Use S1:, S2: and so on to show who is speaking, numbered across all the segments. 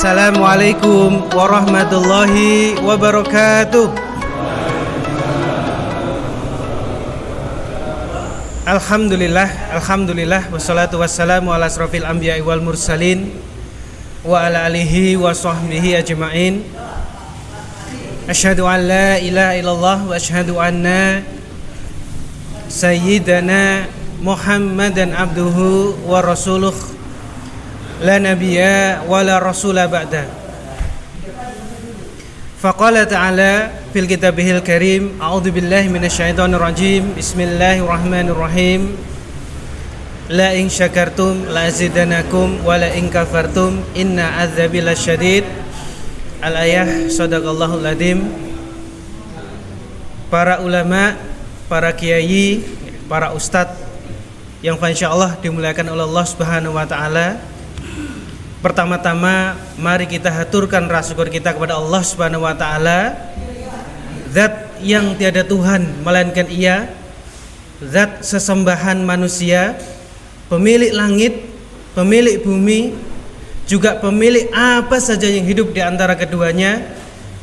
S1: Assalamualaikum warahmatullahi wabarakatuh. Alhamdulillah wassalatu wassalamu ala asrofil anbiya'i wal mursalin wa ala alihi wa sahbihi ajma'in. Asyhadu an la ilaha illallah wa asyhadu anna sayyidana Muhammadan abduhu wa rasuluh la nabiyya wa la rasula ba'da. Faqala ta'ala fil kitabihil karim, a'udzu billahi minasyaitonir rajim, bismillahirrahmanirrahim, la in syakartum la azidanakum wa la in kafartum inna adzabi lasyadid. Al-ayah, sadaqallahul adzim. Para ulama, para kiai, para ustadz yang insyaallah dimuliakan oleh Allah Subhanahu wa taala. Pertama-tama mari kita haturkan rasa syukur kita kepada Allah Subhanahu wa taala, zat yang tiada Tuhan melainkan Ia, zat sesembahan manusia, pemilik langit, pemilik bumi, juga pemilik apa saja yang hidup di antara keduanya.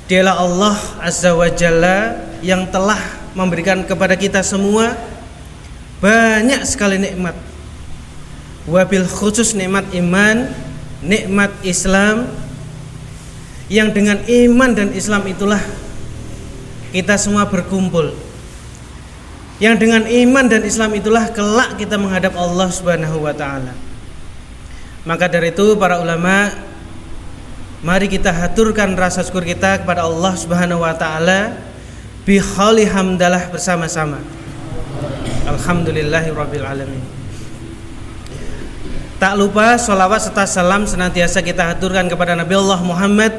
S1: Dialah Allah Azza wa Jalla yang telah memberikan kepada kita semua banyak sekali nikmat. Wabil khusus nikmat iman, nikmat Islam, yang dengan iman dan Islam itulah kita semua berkumpul. Yang dengan iman dan Islam itulah kelak kita menghadap Allah Subhanahu wa taala. Maka dari itu para ulama, mari kita haturkan rasa syukur kita kepada Allah Subhanahu wa taala bi khali hamdalah bersama-sama. Alhamdulillahirabbil alamin. Tak lupa sholawat serta salam senantiasa kita haturkan kepada Nabi Allah Muhammad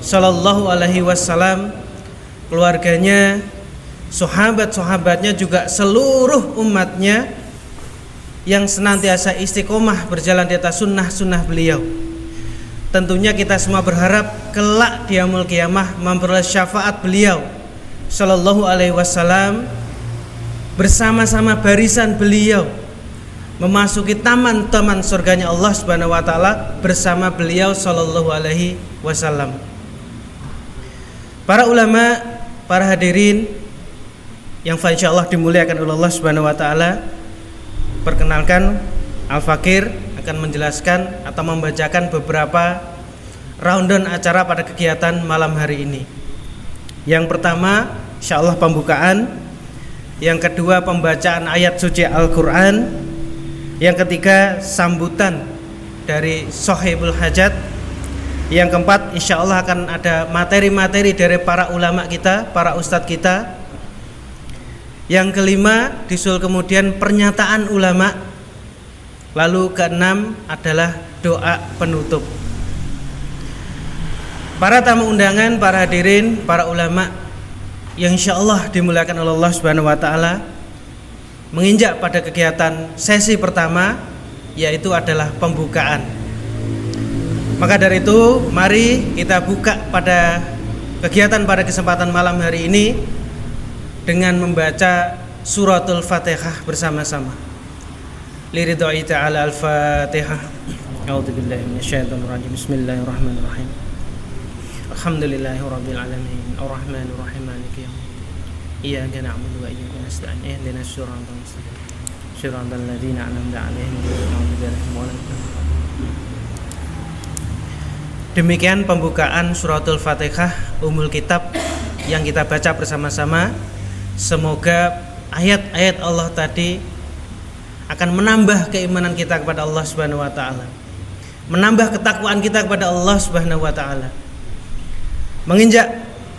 S1: Sallallahu alaihi wasallam, keluarganya, sahabat-sahabatnya, juga seluruh umatnya yang senantiasa istiqomah berjalan di atas sunnah-sunnah beliau. Tentunya kita semua berharap kelak di yaumul qiyamah memperoleh syafaat beliau Sallallahu alaihi wasallam, bersama-sama barisan beliau memasuki taman-taman surganya Allah Subhanahu wa taala bersama beliau sallallahu alaihi wasallam. Para ulama, para hadirin yang insyaallah dimuliakan oleh Allah Subhanahu wa taala, perkenalkan Al-Fakir akan menjelaskan atau membacakan beberapa rundown acara pada kegiatan malam hari ini. Yang pertama insyaallah pembukaan, yang kedua pembacaan ayat suci Al-Qur'an, yang ketiga sambutan dari Sohibul Hajat, yang keempat insyaallah akan ada materi-materi dari para ulama kita, para ustadz kita, yang kelima disul kemudian pernyataan ulama, lalu keenam adalah doa penutup. Para tamu undangan, para hadirin, para ulama yang insyaallah dimuliakan oleh Allah Subhanahu wa taala, menginjak pada kegiatan sesi pertama, yaitu adalah pembukaan. Maka dari itu mari kita buka pada kegiatan pada kesempatan malam hari ini dengan membaca suratul Fatihah bersama-sama. Liridha'i ta'ala al-Fatihah. A'udzubillahi minasyaitonir rajim. Bismillahirrahmanirrahim. Alhamdulillahirabbil alamin. Arrahmanir rahim. Maliki yaumiddin. Iyyaka na'budu wa iyyaka nasta'in. Ihdinas siratal mustaqim. Siratal ladzina an'amta 'alaihim ghairil maghdubi 'alaihim waladdallin. Demikian pembukaan suratul Fatihah, Ummul Kitab, yang kita baca bersama-sama. Semoga ayat-ayat Allah tadi akan menambah keimanan kita kepada Allah Subhanahu wa taala, menambah ketakwaan kita kepada Allah Subhanahu wa taala. Menginjak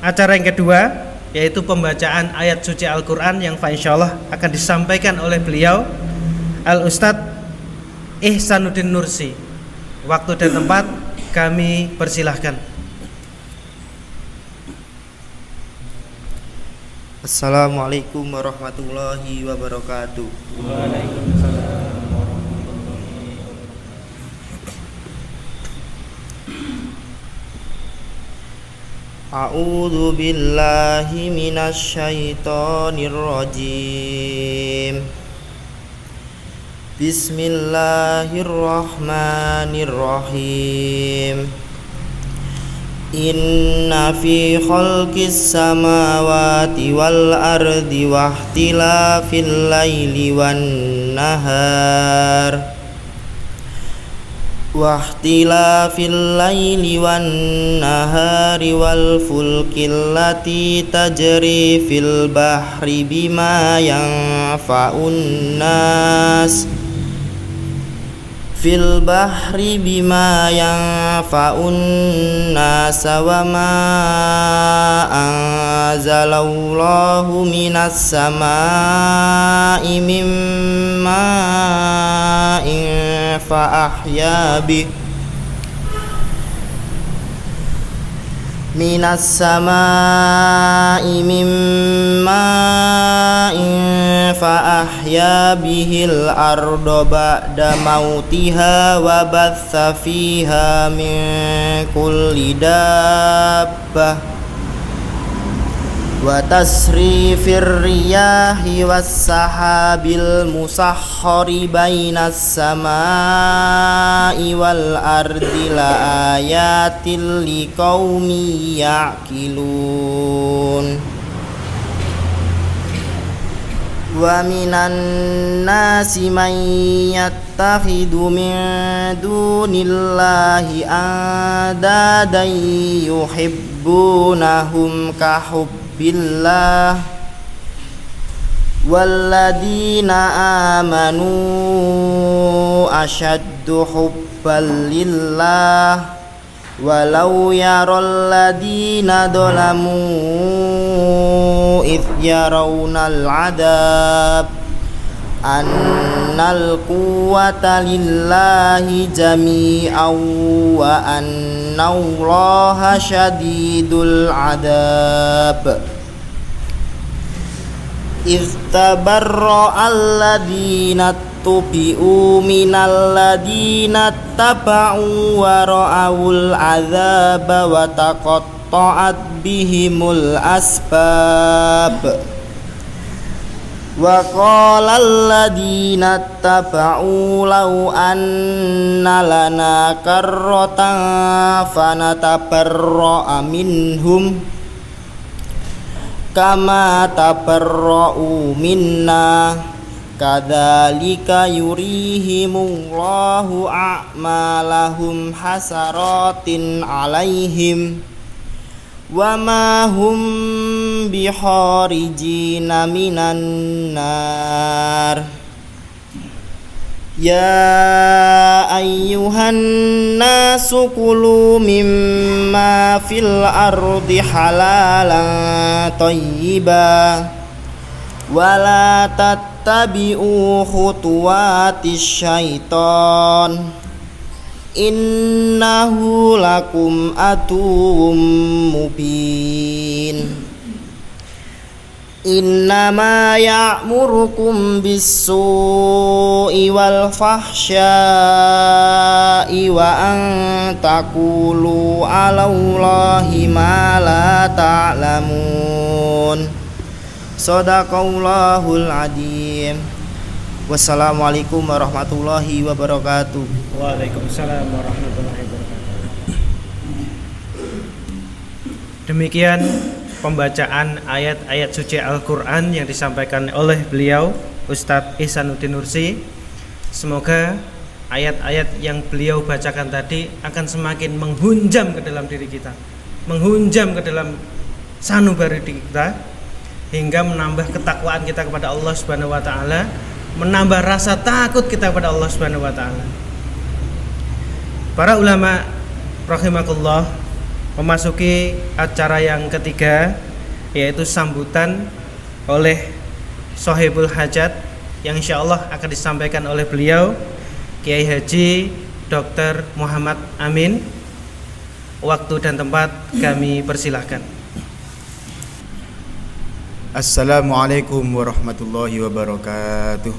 S1: acara yang kedua, yaitu pembacaan ayat suci Al-Quran yang insyaallah akan disampaikan oleh beliau Al-Ustadz Ihsanuddin Nursi. Waktu dan tempat kami persilahkan.
S2: Assalamualaikum warahmatullahi wabarakatuh.
S1: Waalaikumsalam.
S2: A'udzu billahi minasy syaithanir rajim. Bismillahirrahmanirrahim. Inna fi khalqis samawati wal ardi wahtilafil laili wan nahar wal fulkil lati tajri fil bahri bima yanfa'un nas wa ma anzalallahu minas samaa'i min ma'in fa ahya bihil arda ba'da mautiha wa batha fiha min kulli dabbah wa tasrifir riyahi was sahabil musahhari bainas samai wal ardi la ayatil liqaumi ya'qilun. Wa minan nasi man yattakhidhu min dunillahi andadan yuhibbunahum ka hubbillah walladina amanu ashaddu hubban lillah walau yaral ladina dhalamu idh yarawnal adab annal quwwata lillahi jami'an wa annallaha syadidul adab. Idh tabarra'al ladina tubi'u minal ladina taba'u wa ra'awul azaba wa taqatta'at bihimul asbab wa qala alladina taba'u law anna lana karratan fanatabarra'a minhum kama tabarra'u minna kadzalika yurihimullahu a'malahum hasaratin 'alaihim wa ma hum biharijina minan nar. Ya ayyuhan nasu kulu mimma fil ardi halalan thayyiban wala tattabi'u khutuwatis syaiton innahu lakum aduwwum mubin. Innama ya'murukum bis-su'i wal fahsya'i wa an taqulu 'alallahi ma la ta'lamun. Shadaqallahul adzim. Wassalamualaikum warahmatullahi wabarakatuh.
S1: Waalaikumsalam warahmatullahi wabarakatuh. Demikian pembacaan ayat-ayat suci Al-Quran yang disampaikan oleh beliau Ustadz Ihsanuddin Nursi. Semoga ayat-ayat yang beliau bacakan tadi akan semakin menghunjam ke dalam diri kita, menghunjam ke dalam sanubari kita, hingga menambah ketakwaan kita kepada Allah Subhanahu wa taala, menambah rasa takut kita kepada Allah Subhanahu wa taala. Para ulama rahimakumullah memasuki acara yang ketiga, yaitu sambutan oleh Sohibul Hajat yang insyaallah akan disampaikan oleh beliau Kiai Haji Dr. Muhammad Amin. Waktu dan tempat kami persilahkan.
S3: Assalamualaikum warahmatullahi wabarakatuh.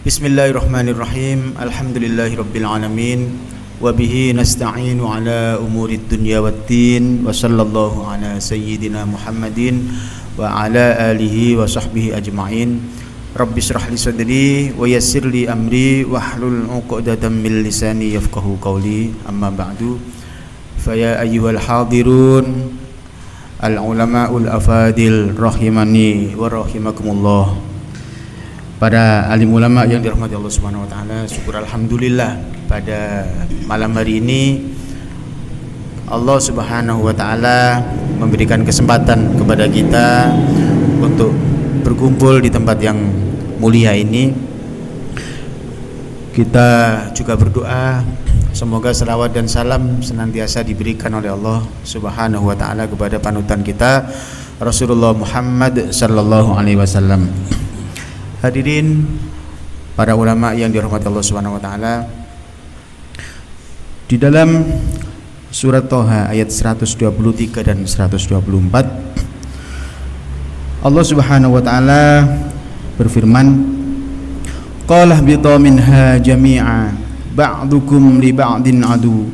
S3: Bismillahirrahmanirrahim. Alhamdulillahirabbil alamin wa bihi nasta'inu ala umurid dunya waddin wa sallallahu ala sayyidina Muhammadin wa ala alihi wa sahbihi ajma'in. Rabbi shrah li sadri wa yassir li amri wahlul 'uqdatam min lisani yafqahu qawli. Amma ba'du. Fa ya ayyuhal hadirun al ulama'ul afadil rahimani wa rahimakumullah. Para alim ulama yang dirahmati Allah Subhanahu wa taala, syukur alhamdulillah pada malam hari ini Allah Subhanahu wa taala memberikan kesempatan kepada kita untuk berkumpul di tempat yang mulia ini. Kita juga berdoa semoga selawat dan salam senantiasa diberikan oleh Allah Subhanahu wa taala kepada panutan kita Rasulullah Muhammad sallallahu alaihi wasallam. Hadirin para ulama yang dirahmati Allah Subhanahu wa taala, di dalam surat Toha ayat 123 dan 124 Allah Subhanahu wa taala berfirman, qala bitu minha jami'a ba'dukum li ba'din adu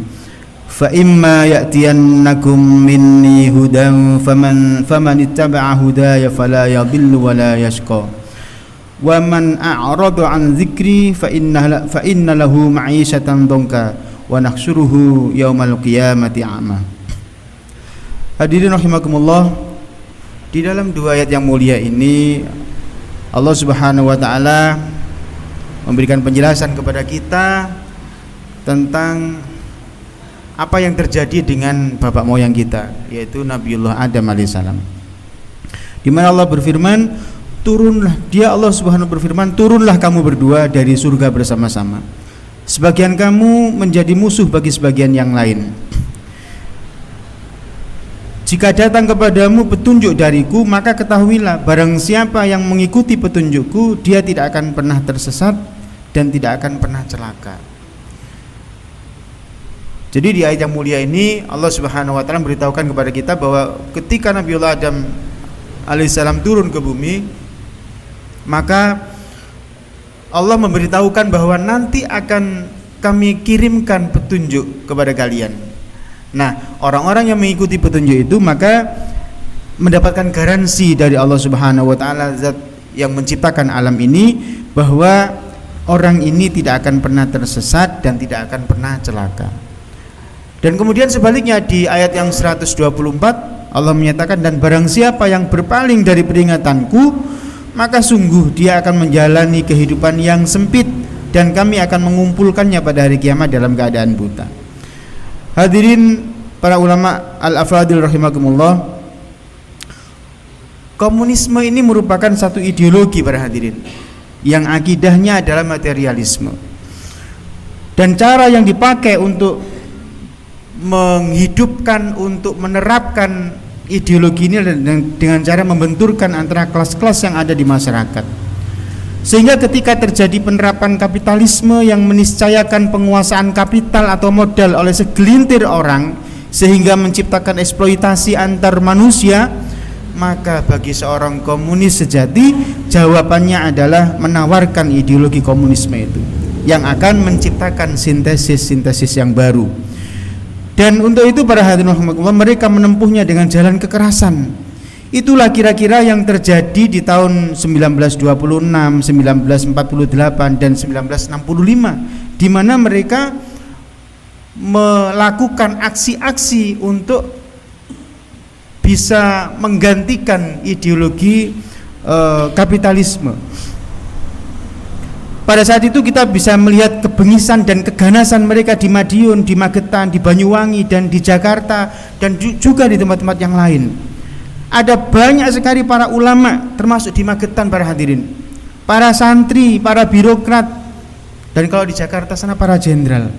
S3: fa imma ya'tiyannakum minni hudan faman ittaba'a hudaya fala yadhillu wa la yashqa wa man a'rada an dzikri fa inna lahu ma'isyatan dhanka wa nahsyuruhu yaumal qiyamati a'ma. Hadirin rahimakumullah, di dalam dua ayat yang mulia ini Allah Subhanahu wa taala memberikan penjelasan kepada kita tentang apa yang terjadi dengan bapak moyang kita, yaitu Nabiullah Adam alaihissalam. Di mana Allah berfirman, Allah Subhanahu berfirman, turunlah kamu berdua dari surga bersama-sama. Sebagian kamu menjadi musuh bagi sebagian yang lain. Jika datang kepadamu petunjuk dariku, maka ketahuilah barang siapa yang mengikuti petunjukku, dia tidak akan pernah tersesat dan tidak akan pernah celaka. Jadi di ayat yang mulia ini Allah Subhanahu wa taala memberitahukan kepada kita bahwa ketika Nabiullah Adam alaihissalam turun ke bumi, maka Allah memberitahukan bahwa nanti akan kami kirimkan petunjuk kepada kalian. Nah, orang-orang yang mengikuti petunjuk itu maka mendapatkan garansi dari Allah Subhanahu wa taala, zat yang menciptakan alam ini, bahwa orang ini tidak akan pernah tersesat dan tidak akan pernah celaka. Dan kemudian sebaliknya di ayat yang 124 Allah menyatakan, dan barang siapa yang berpaling dari peringatanku, maka sungguh dia akan menjalani kehidupan yang sempit dan kami akan mengumpulkannya pada hari kiamat dalam keadaan buta. Hadirin para ulama al-afadil rahimakumullah, komunisme ini merupakan satu ideologi para hadirin yang akidahnya adalah materialisme. Dan cara yang dipakai untuk menghidupkan, untuk menerapkan ideologi ini dengan cara membenturkan antara kelas-kelas yang ada di masyarakat. Sehingga ketika terjadi penerapan kapitalisme yang meniscayakan penguasaan kapital atau modal oleh segelintir orang sehingga menciptakan eksploitasi antar manusia, maka bagi seorang komunis sejati jawabannya adalah menawarkan ideologi komunisme itu yang akan menciptakan sintesis-sintesis yang baru. Dan untuk itu para hadirin rahimakumullah, mereka menempuhnya dengan jalan kekerasan. Itulah kira-kira yang terjadi di tahun 1926, 1948 dan 1965, di mana mereka melakukan aksi-aksi untuk bisa menggantikan ideologi kapitalisme. Pada saat itu kita bisa melihat kebengisan dan keganasan mereka di Madiun, di Magetan, di Banyuwangi dan di Jakarta dan juga di tempat-tempat yang lain. Ada banyak sekali para ulama, termasuk di Magetan para hadirin, para santri, para birokrat, dan kalau di Jakarta sana para jenderal.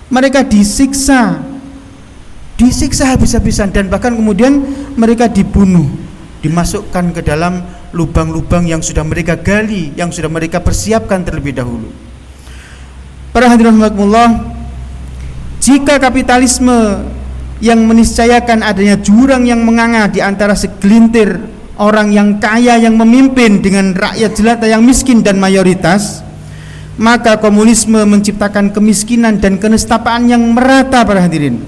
S3: Mereka disiksa habis-habisan, dan bahkan kemudian mereka dibunuh, dimasukkan ke dalam lubang-lubang yang sudah mereka gali, yang sudah mereka persiapkan terlebih dahulu. Para hadirin rahimakumullah, jika kapitalisme yang meniscayakan adanya jurang yang menganga di antara segelintir orang yang kaya yang memimpin dengan rakyat jelata yang miskin dan mayoritas, maka komunisme menciptakan kemiskinan dan kenistapaan yang merata para hadirin.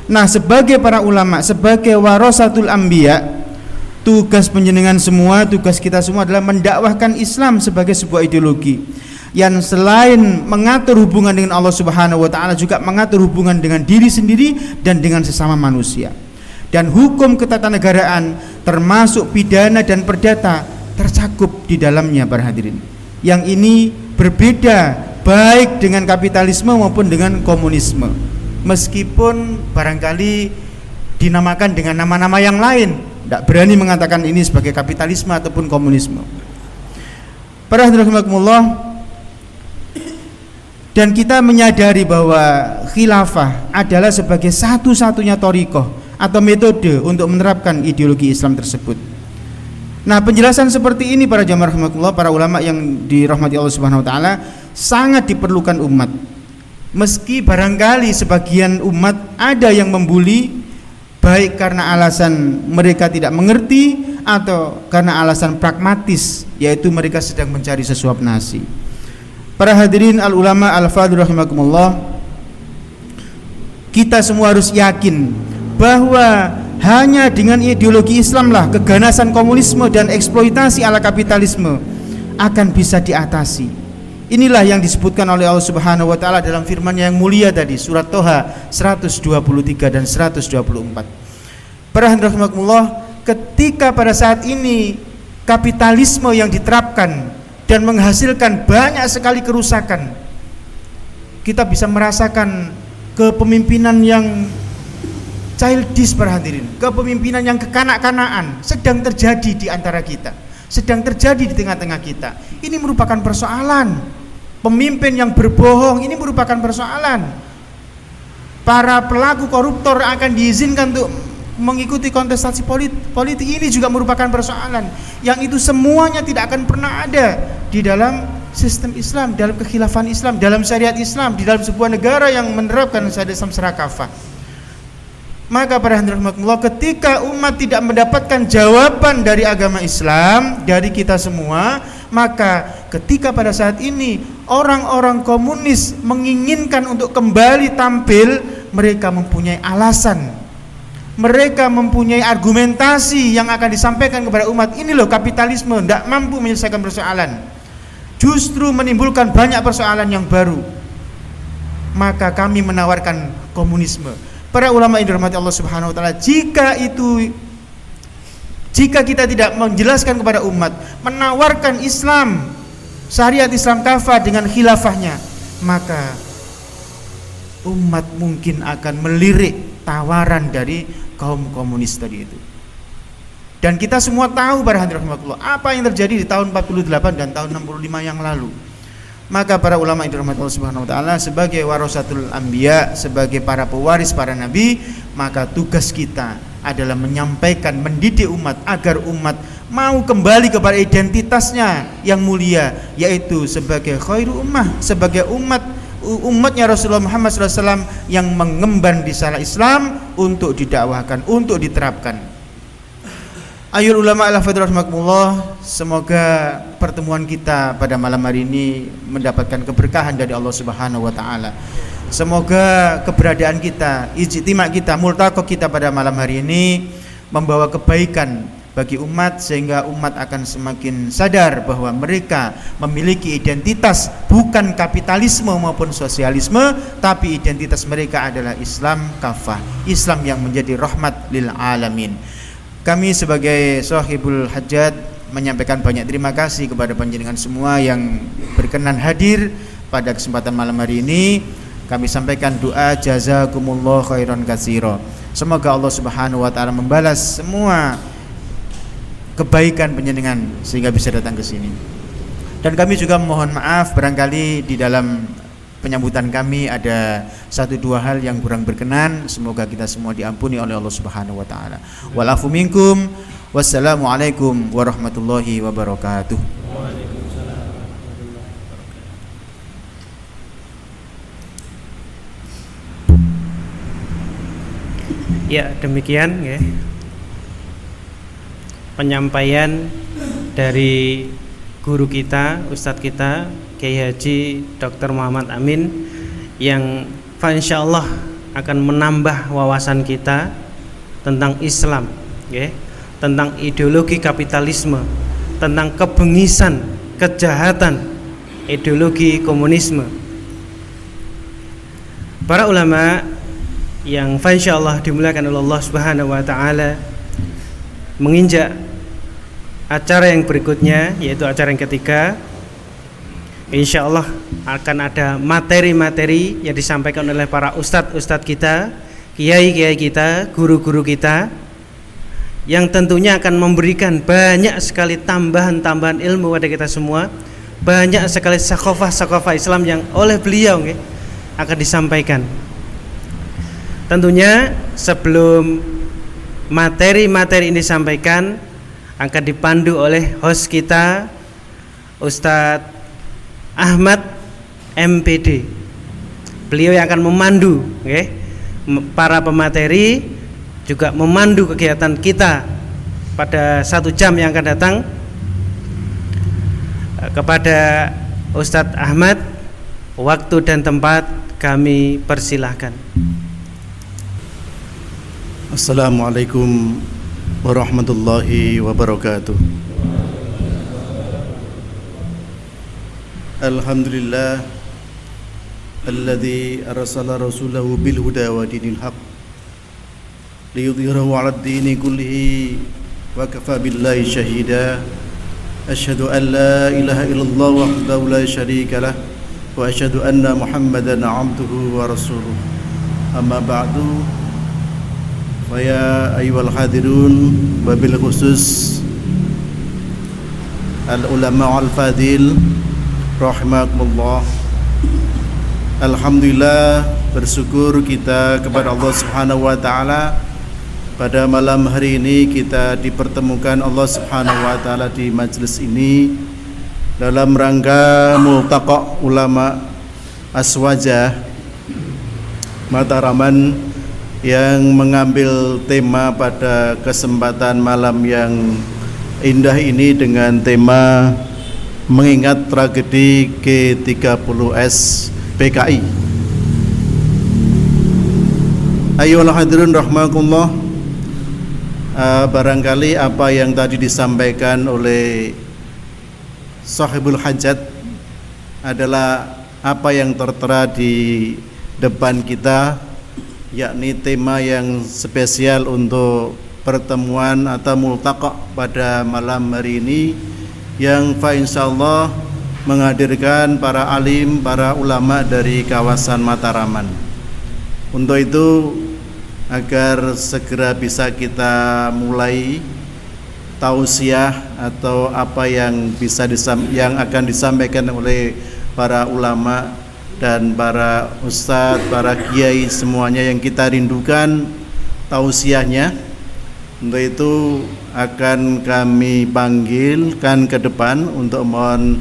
S3: Nah, sebagai para ulama, sebagai warasatul anbiya, tugas panjenengan semua, tugas kita semua adalah mendakwahkan Islam sebagai sebuah ideologi yang selain mengatur hubungan dengan Allah Subhanahu wa taala juga mengatur hubungan dengan diri sendiri dan dengan sesama manusia. Dan hukum ketatanegaraan termasuk pidana dan perdata tercakup di dalamnya para hadirin. Yang ini berbeda baik dengan kapitalisme maupun dengan komunisme. Meskipun barangkali dinamakan dengan nama-nama yang lain, tidak berani mengatakan ini sebagai kapitalisme ataupun komunisme. Para hadirin rahimakumullah, dan kita menyadari bahwa khilafah adalah sebagai satu-satunya thariqah atau metode untuk menerapkan ideologi Islam tersebut. Nah, penjelasan seperti ini para jamaah rahimakumullah, para ulama yang dirahmati Allah Subhanahu wa taala, sangat diperlukan umat. Meski barangkali sebagian umat ada yang membuli baik karena alasan mereka tidak mengerti atau karena alasan pragmatis, yaitu mereka sedang mencari sesuap nasi. Para hadirin al-ulama al-fadhil rahimakumullah, kita semua harus yakin bahwa hanya dengan ideologi Islamlah keganasan komunisme dan eksploitasi ala kapitalisme akan bisa diatasi. Inilah yang disebutkan oleh Allah Subhanahu wa taala dalam firman-Nya yang mulia tadi, surat Toha 123 dan 124. Para hadirin rahimakumullah, ketika pada saat ini kapitalisme yang diterapkan dan menghasilkan banyak sekali kerusakan, kita bisa merasakan kepemimpinan yang childish para hadirin, kepemimpinan yang kekanak-kanaan sedang terjadi di antara kita, sedang terjadi di tengah-tengah kita. Ini merupakan persoalan. Pemimpin yang berbohong ini merupakan persoalan. Para pelaku koruptor akan diizinkan untuk mengikuti kontestasi politik, ini juga merupakan persoalan. Yang itu semuanya tidak akan pernah ada di dalam sistem Islam, dalam kekhilafan Islam, dalam syariat Islam, di dalam sebuah negara yang menerapkan syariat Islam secara kafah. Maka para hadirin rahimakumullah, ketika umat tidak mendapatkan jawaban dari agama Islam, dari kita semua, maka ketika pada saat ini orang-orang komunis menginginkan untuk kembali tampil, mereka mempunyai alasan, mereka mempunyai argumentasi yang akan disampaikan kepada umat. Ini loh kapitalisme tidak mampu menyelesaikan persoalan, justru menimbulkan banyak persoalan yang baru. Maka kami menawarkan komunisme. Para ulama yang dirahmati Allah Subhanahu wa taala, jika kita tidak menjelaskan kepada umat, menawarkan Islam, syariat Islam kafah dengan khilafahnya, maka umat mungkin akan melirik tawaran dari kaum komunis tadi itu. Dan kita semua tahu para hadirin rahimakumullah, apa yang terjadi di tahun 48 dan tahun 65 yang lalu. Maka para ulama yang dirahmati Allah Subhanahu wa taala, sebagai warasatul anbiya, sebagai para pewaris para nabi, maka tugas kita adalah menyampaikan, mendidik umat agar umat mau kembali kepada identitasnya yang mulia, yaitu sebagai khairu ummah, sebagai umatnya Rasulullah Muhammad SAW yang mengemban risalah Islam untuk didakwahkan, untuk diterapkan. Ayul ulama al-fadhil rahimakumullah, semoga pertemuan kita pada malam hari ini mendapatkan keberkahan dari Allah Subhanahu wa taala. Semoga keberadaan kita, ijtima kita, multaqo kita pada malam hari ini membawa kebaikan bagi umat, sehingga umat akan semakin sadar bahwa mereka memiliki identitas bukan kapitalisme maupun sosialisme, tapi identitas mereka adalah Islam kafah, Islam yang menjadi rahmat lil alamin. Kami sebagai sahibul hajat menyampaikan banyak terima kasih kepada panjenengan semua yang berkenan hadir pada kesempatan malam hari ini. Kami sampaikan doa jazakumullah khairan katsira. Semoga Allah Subhanahu wa taala membalas semua kebaikan panjenengan sehingga bisa datang ke sini. Dan kami juga mohon maaf barangkali di dalam penyambutan kami ada 1-2 hal yang kurang berkenan. Semoga kita semua diampuni oleh Allah Subhanahu wa taala. Wal afu minkum. Wassalamualaikum warahmatullahi wabarakatuh.
S1: Ya, demikian ya penyampaian dari guru kita, ustadz kita, Kiai Haji Dr. Muhammad Amin, yang insyaallah akan menambah wawasan kita tentang Islam, ya. tentang ideologi kapitalisme, tentang kebengisan, kejahatan, ideologi komunisme. Para ulama yang insyaallah dimuliakan oleh Allah Subhanahu wa taala menginjak acara yang berikutnya, yaitu acara yang ketiga. Insyaallah akan ada materi-materi yang disampaikan oleh para ustadz-ustadz kita, kiai-kiai kita, guru-guru kita, yang tentunya akan memberikan banyak sekali tambahan-tambahan ilmu pada kita semua, banyak sekali sakofah Islam yang oleh beliau akan disampaikan. Tentunya sebelum materi-materi ini disampaikan, akan dipandu oleh host kita, Ustadz Ahmad MPD. Beliau yang akan memandu para pemateri, juga memandu kegiatan kita pada 1 jam yang akan datang. Kepada Ustadz Ahmad, waktu dan tempat kami persilahkan.
S4: Assalamualaikum warahmatullahi wabarakatuh. Alhamdulillah alladzi arsala rasulahu bil huda wa dinil haq liyudhhirahu 'alad dini kullihi wa kafa billahi shahida. Asyhadu an la ilaha illallah wahdahu la syarika lah wa asyhadu anna Muhammadan 'abduhu wa rasuluh. Amma ba'du. Faya ayyuhal hadirun, wabil khusus al ulama al fadil rahimakumullah. Alhamdulillah, bersyukur kita kepada Allah Subhanahu wa taala, pada malam hari ini kita dipertemukan Allah Subhanahu wa taala di majelis ini dalam rangka multaqa ulama Aswajah Mataraman yang mengambil tema pada kesempatan malam yang indah ini dengan tema mengingat tragedi G30S PKI. Ayyuhal hadirin rahimakumullah, barangkali apa yang tadi disampaikan oleh Sahibul Hajat adalah apa yang tertera di depan kita, yakni tema yang spesial untuk pertemuan atau multaqa pada malam hari ini, yang insyaallah menghadirkan para alim, para ulama dari kawasan Mataraman. Untuk itu, agar segera bisa kita mulai tausiah atau apa yang yang akan disampaikan oleh para ulama dan para ustadz, para kiai semuanya yang kita rindukan tausiahnya. Untuk itu akan kami panggilkan ke depan untuk mohon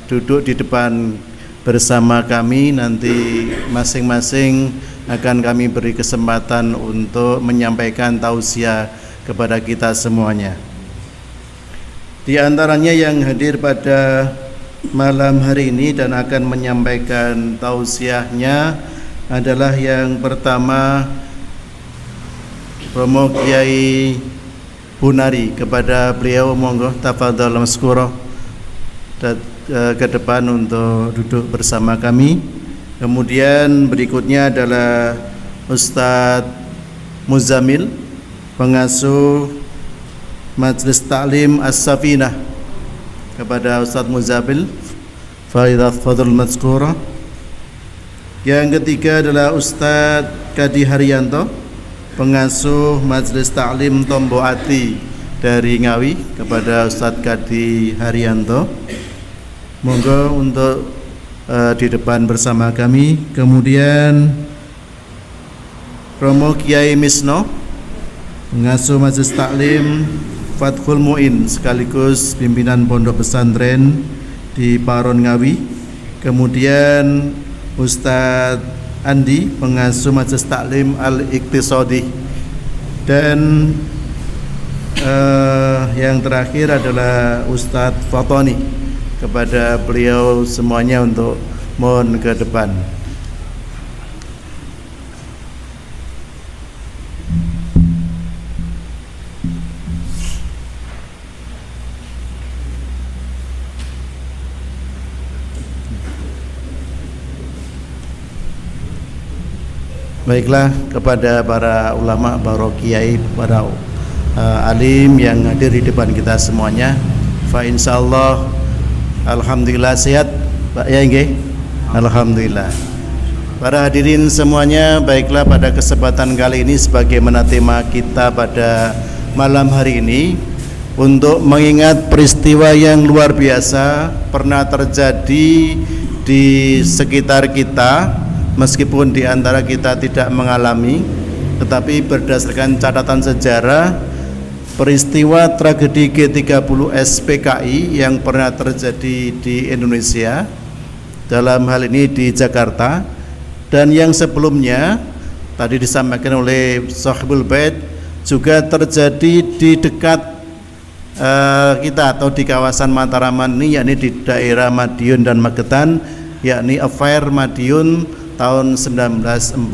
S4: duduk di depan bersama kami. Nanti masing-masing akan kami beri kesempatan untuk menyampaikan tausiah kepada kita semuanya. Di antaranya yang hadir pada malam hari ini dan akan menyampaikan tausiahnya adalah yang pertama Romo Kiai Bunari. Kepada beliau monggo tafadhol maskura ke depan untuk duduk bersama kami. Kemudian berikutnya adalah Ustadz Muzamil, pengasuh Majelis Ta'lim As-Safinah. Kepada Ustadz Muzamil, fadhil mazkura. Yang ketiga adalah Ustadz Kadi Haryanto, pengasuh Majelis Ta'lim Tomboati dari Ngawi. Kepada Ustadz Kadi Haryanto, monggo untuk di depan bersama kami. Kemudian Romo Kiai Misno, pengasuh Majelis Taklim Fathul Muin sekaligus pimpinan pondok pesantren di Paron Ngawi. Kemudian Ustadz Andi, pengasuh Majelis Taklim Al-Iqtisadi. Dan yang terakhir adalah Ustadz Fatoni. Kepada beliau semuanya untuk mohon ke depan. Baiklah, kepada para ulama, para kiai, para alim yang hadir di depan kita semuanya, fa insyaallah alhamdulillah sehat Pak ya nggih. Alhamdulillah. Para hadirin semuanya, baiklah pada kesempatan kali ini sebagaimana tema kita pada malam hari ini, untuk mengingat peristiwa yang luar biasa pernah terjadi di sekitar kita, meskipun di antara kita tidak mengalami, tetapi berdasarkan catatan sejarah, peristiwa tragedi G30 SPKI yang pernah terjadi di Indonesia, dalam hal ini di Jakarta, dan yang sebelumnya tadi disampaikan oleh Sahibul Bait juga terjadi di dekat kita atau di kawasan Mataraman ini, yakni di daerah Madiun dan Magetan, yakni Affair Madiun tahun 1948,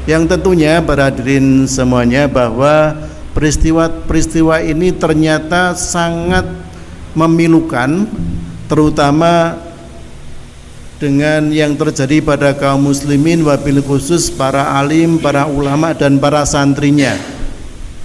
S4: yang tentunya para hadirin semuanya bahwa peristiwa ini ternyata sangat memilukan, terutama dengan yang terjadi pada kaum muslimin, wabil khusus para alim, para ulama dan para santrinya.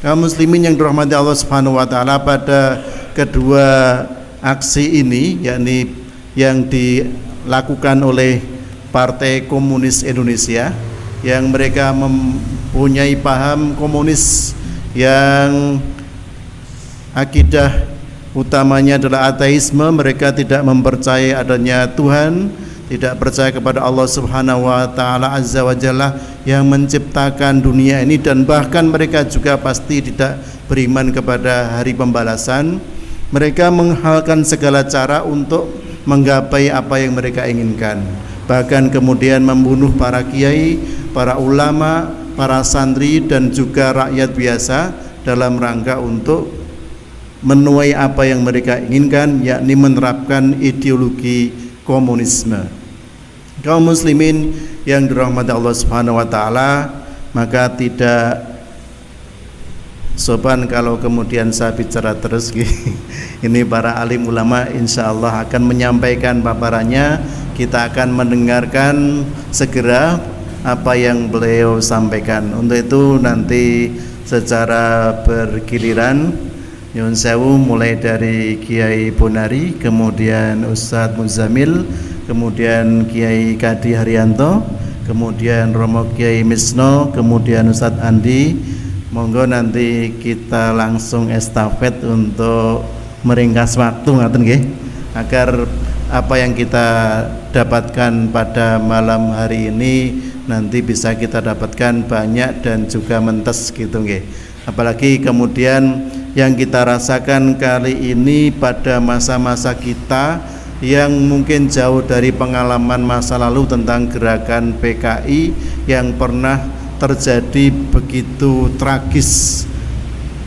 S4: Kaum muslimin yang dirahmati Allah Subhanahu wa taala, pada kedua aksi ini, yakni yang dilakukan oleh Partai Komunis Indonesia, yang mereka mempunyai paham komunis yang akidah utamanya adalah ateisme. Mereka tidak mempercayai adanya Tuhan, tidak percaya kepada Allah Subhanahu wa taala Azza wa Jalla yang menciptakan dunia ini, dan bahkan mereka juga pasti tidak beriman kepada hari pembalasan. Mereka menghalalkan segala cara untuk menggapai apa yang mereka inginkan, bahkan kemudian membunuh para kiai, para ulama, para santri dan juga rakyat biasa dalam rangka untuk menuai apa yang mereka inginkan, yakni menerapkan ideologi komunisme. Kaum muslimin yang dirahmati Allah Subhanahu wa taala, maka tidak sopan kalau kemudian saya bicara terus. Ini para alim ulama insya Allah akan menyampaikan paparannya. Kita akan mendengarkan segera apa yang beliau sampaikan. Untuk itu nanti secara bergiliran, nyuwun sewu, mulai dari Kiai Bonari, kemudian Ustadz Muzamil, kemudian Kiai Kadi Haryanto, kemudian Romo Kiai Misno, kemudian Ustadz Andi. Monggo nanti kita langsung estafet untuk meringkas waktu, ngaten nggih, agar apa yang kita dapatkan pada malam hari ini nanti bisa kita dapatkan banyak dan juga mentes gitu nggih. Apalagi kemudian yang kita rasakan kali ini pada masa-masa kita yang mungkin jauh dari pengalaman masa lalu tentang gerakan PKI yang pernah terjadi begitu tragis,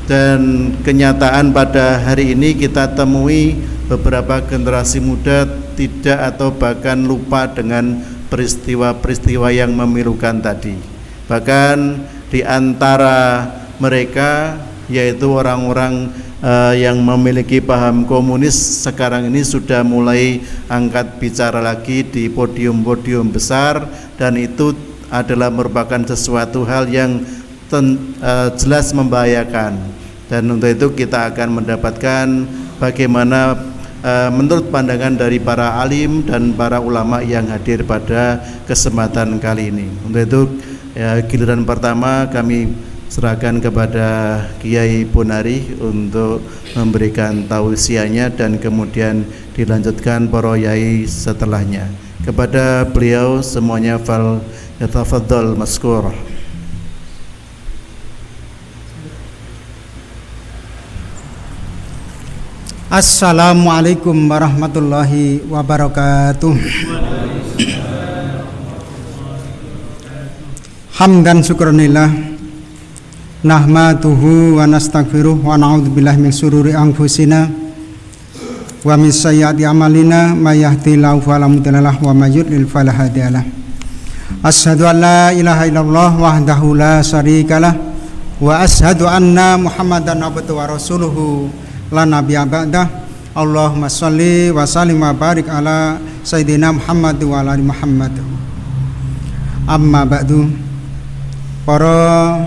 S4: dan kenyataan pada hari ini kita temui beberapa generasi muda tidak atau bahkan lupa dengan peristiwa-peristiwa yang memilukan tadi. Bahkan di antara mereka, yaitu orang-orang yang memiliki paham komunis, sekarang ini sudah mulai angkat bicara lagi di podium-podium besar, dan itu adalah merupakan sesuatu hal yang jelas membahayakan. Dan untuk itu kita akan mendapatkan bagaimana menurut pandangan dari para alim dan para ulama yang hadir pada kesempatan kali ini. Untuk itu giliran pertama kami serahkan kepada Kiai Bonari untuk memberikan tausiahnya, dan kemudian dilanjutkan para yai setelahnya. Kepada beliau semuanya fal yatafaddal maskur.
S5: Assalamualaikum warahmatullahi wabarakatuh. Hamdan syukranillah, nahmaduhu wa nastaghfiruh wa na'udzubillahi min syururi anfusina wa min sayyiati a'malina, may yahdihillahu fala mudilla lahu wa may yudlil fala hadiyalah. Asyhadu an la ilaha illallah wahdahu la syarikalah wa asyhadu anna Muhammadan abduhu wa rasuluhu la nabiyya ba'dah. Allahumma sholli wa sallim wa barik ala sayyidina Muhammad wa ala ali Muhammad. Amma ba'du, para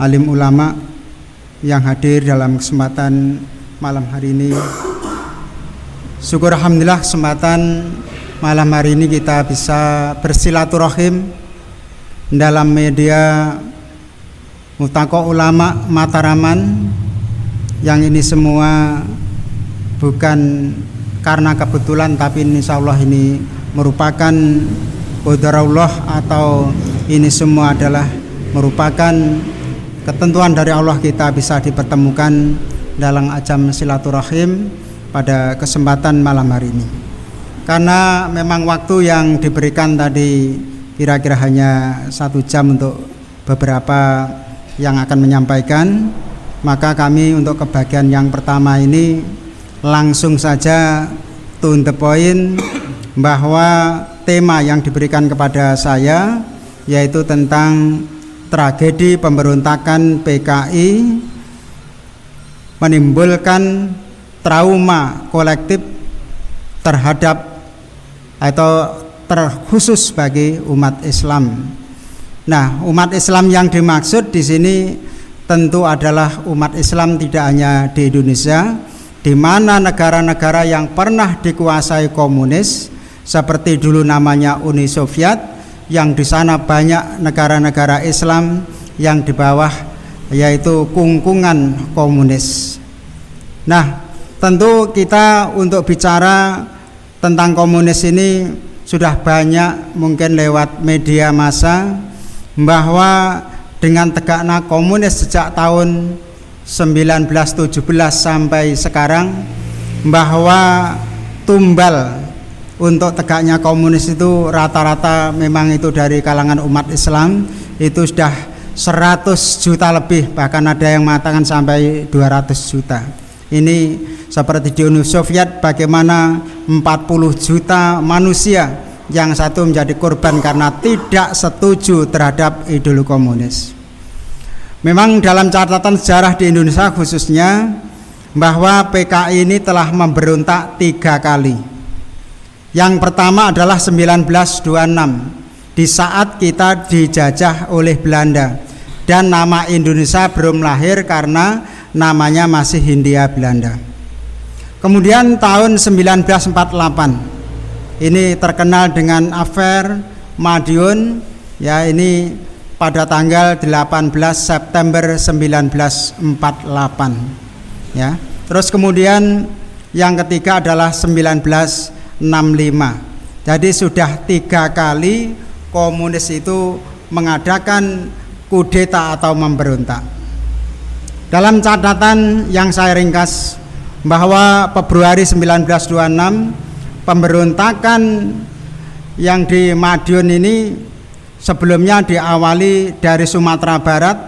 S5: alim ulama yang hadir dalam kesempatan malam hari ini, syukur alhamdulillah kesempatan malam hari ini kita bisa bersilaturahim dalam media Multaqo Ulama Mataraman, yang ini semua bukan karena kebetulan, tapi insyaallah ini merupakan qadarullah, atau ini semua adalah merupakan ketentuan dari Allah kita bisa dipertemukan dalam ajang silaturahim pada kesempatan malam hari ini. Karena memang waktu yang diberikan tadi kira-kira hanya 1 jam untuk beberapa yang akan menyampaikan, maka kami untuk kebagian yang pertama ini langsung saja to the point, bahwa tema yang diberikan kepada saya yaitu tentang tragedi pemberontakan PKI menimbulkan trauma kolektif terhadap atau terkhusus bagi umat Islam. Nah, umat Islam yang dimaksud di sini tentu adalah umat Islam tidak hanya di Indonesia, di mana negara-negara yang pernah dikuasai komunis seperti dulu namanya Uni Soviet, yang di sana banyak negara-negara Islam yang di bawah yaitu kungkungan komunis. Nah, tentu kita untuk bicara tentang komunis ini sudah banyak mungkin lewat media massa, bahwa dengan tegaknya komunis sejak tahun 1917 sampai sekarang, bahwa tumbal untuk tegaknya komunis itu rata-rata memang itu dari kalangan umat Islam itu sudah 100 juta lebih, bahkan ada yang mengatakan sampai 200 juta. Ini seperti di Uni Soviet, bagaimana 40 juta manusia yang satu menjadi korban karena tidak setuju terhadap ideologi komunis. Memang dalam catatan sejarah di Indonesia khususnya, bahwa PKI ini telah memberontak 3 kali. Yang pertama adalah 1926, di saat kita dijajah oleh Belanda, dan nama Indonesia belum lahir karena namanya masih Hindia Belanda. Kemudian tahun 1948, ini terkenal dengan affair Madiun, ya, ini pada tanggal 18 September 1948, ya. Terus kemudian yang ketiga adalah 1965. Jadi sudah 3 kali komunis itu mengadakan kudeta atau memberontak. Dalam catatan yang saya ringkas, bahwa Februari 1926 pemberontakan yang di Madiun ini sebelumnya diawali dari Sumatera Barat,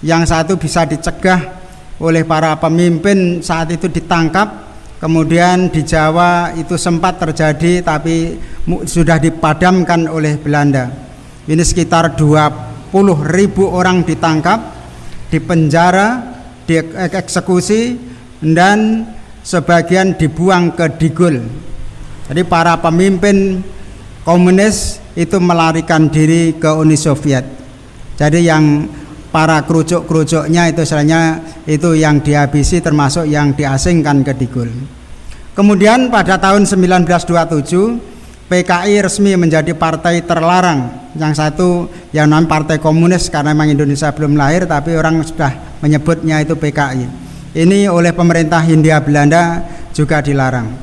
S5: yang satu bisa dicegah oleh para pemimpin saat itu ditangkap. Kemudian di Jawa itu sempat terjadi, tapi sudah dipadamkan oleh Belanda. Ini sekitar 20.000 orang ditangkap, dipenjara, dieksekusi, dan sebagian dibuang ke Digul. Jadi para pemimpin komunis itu melarikan diri ke Uni Soviet. Jadi yang para kerucuk-kerucuknya itu istilahnya itu yang dihabisi, termasuk yang diasingkan ke Digul. Kemudian pada tahun 1927 PKI resmi menjadi partai terlarang. Yang satu yang non partai komunis, karena memang Indonesia belum lahir, tapi orang sudah menyebutnya itu PKI. Ini oleh pemerintah Hindia Belanda juga dilarang.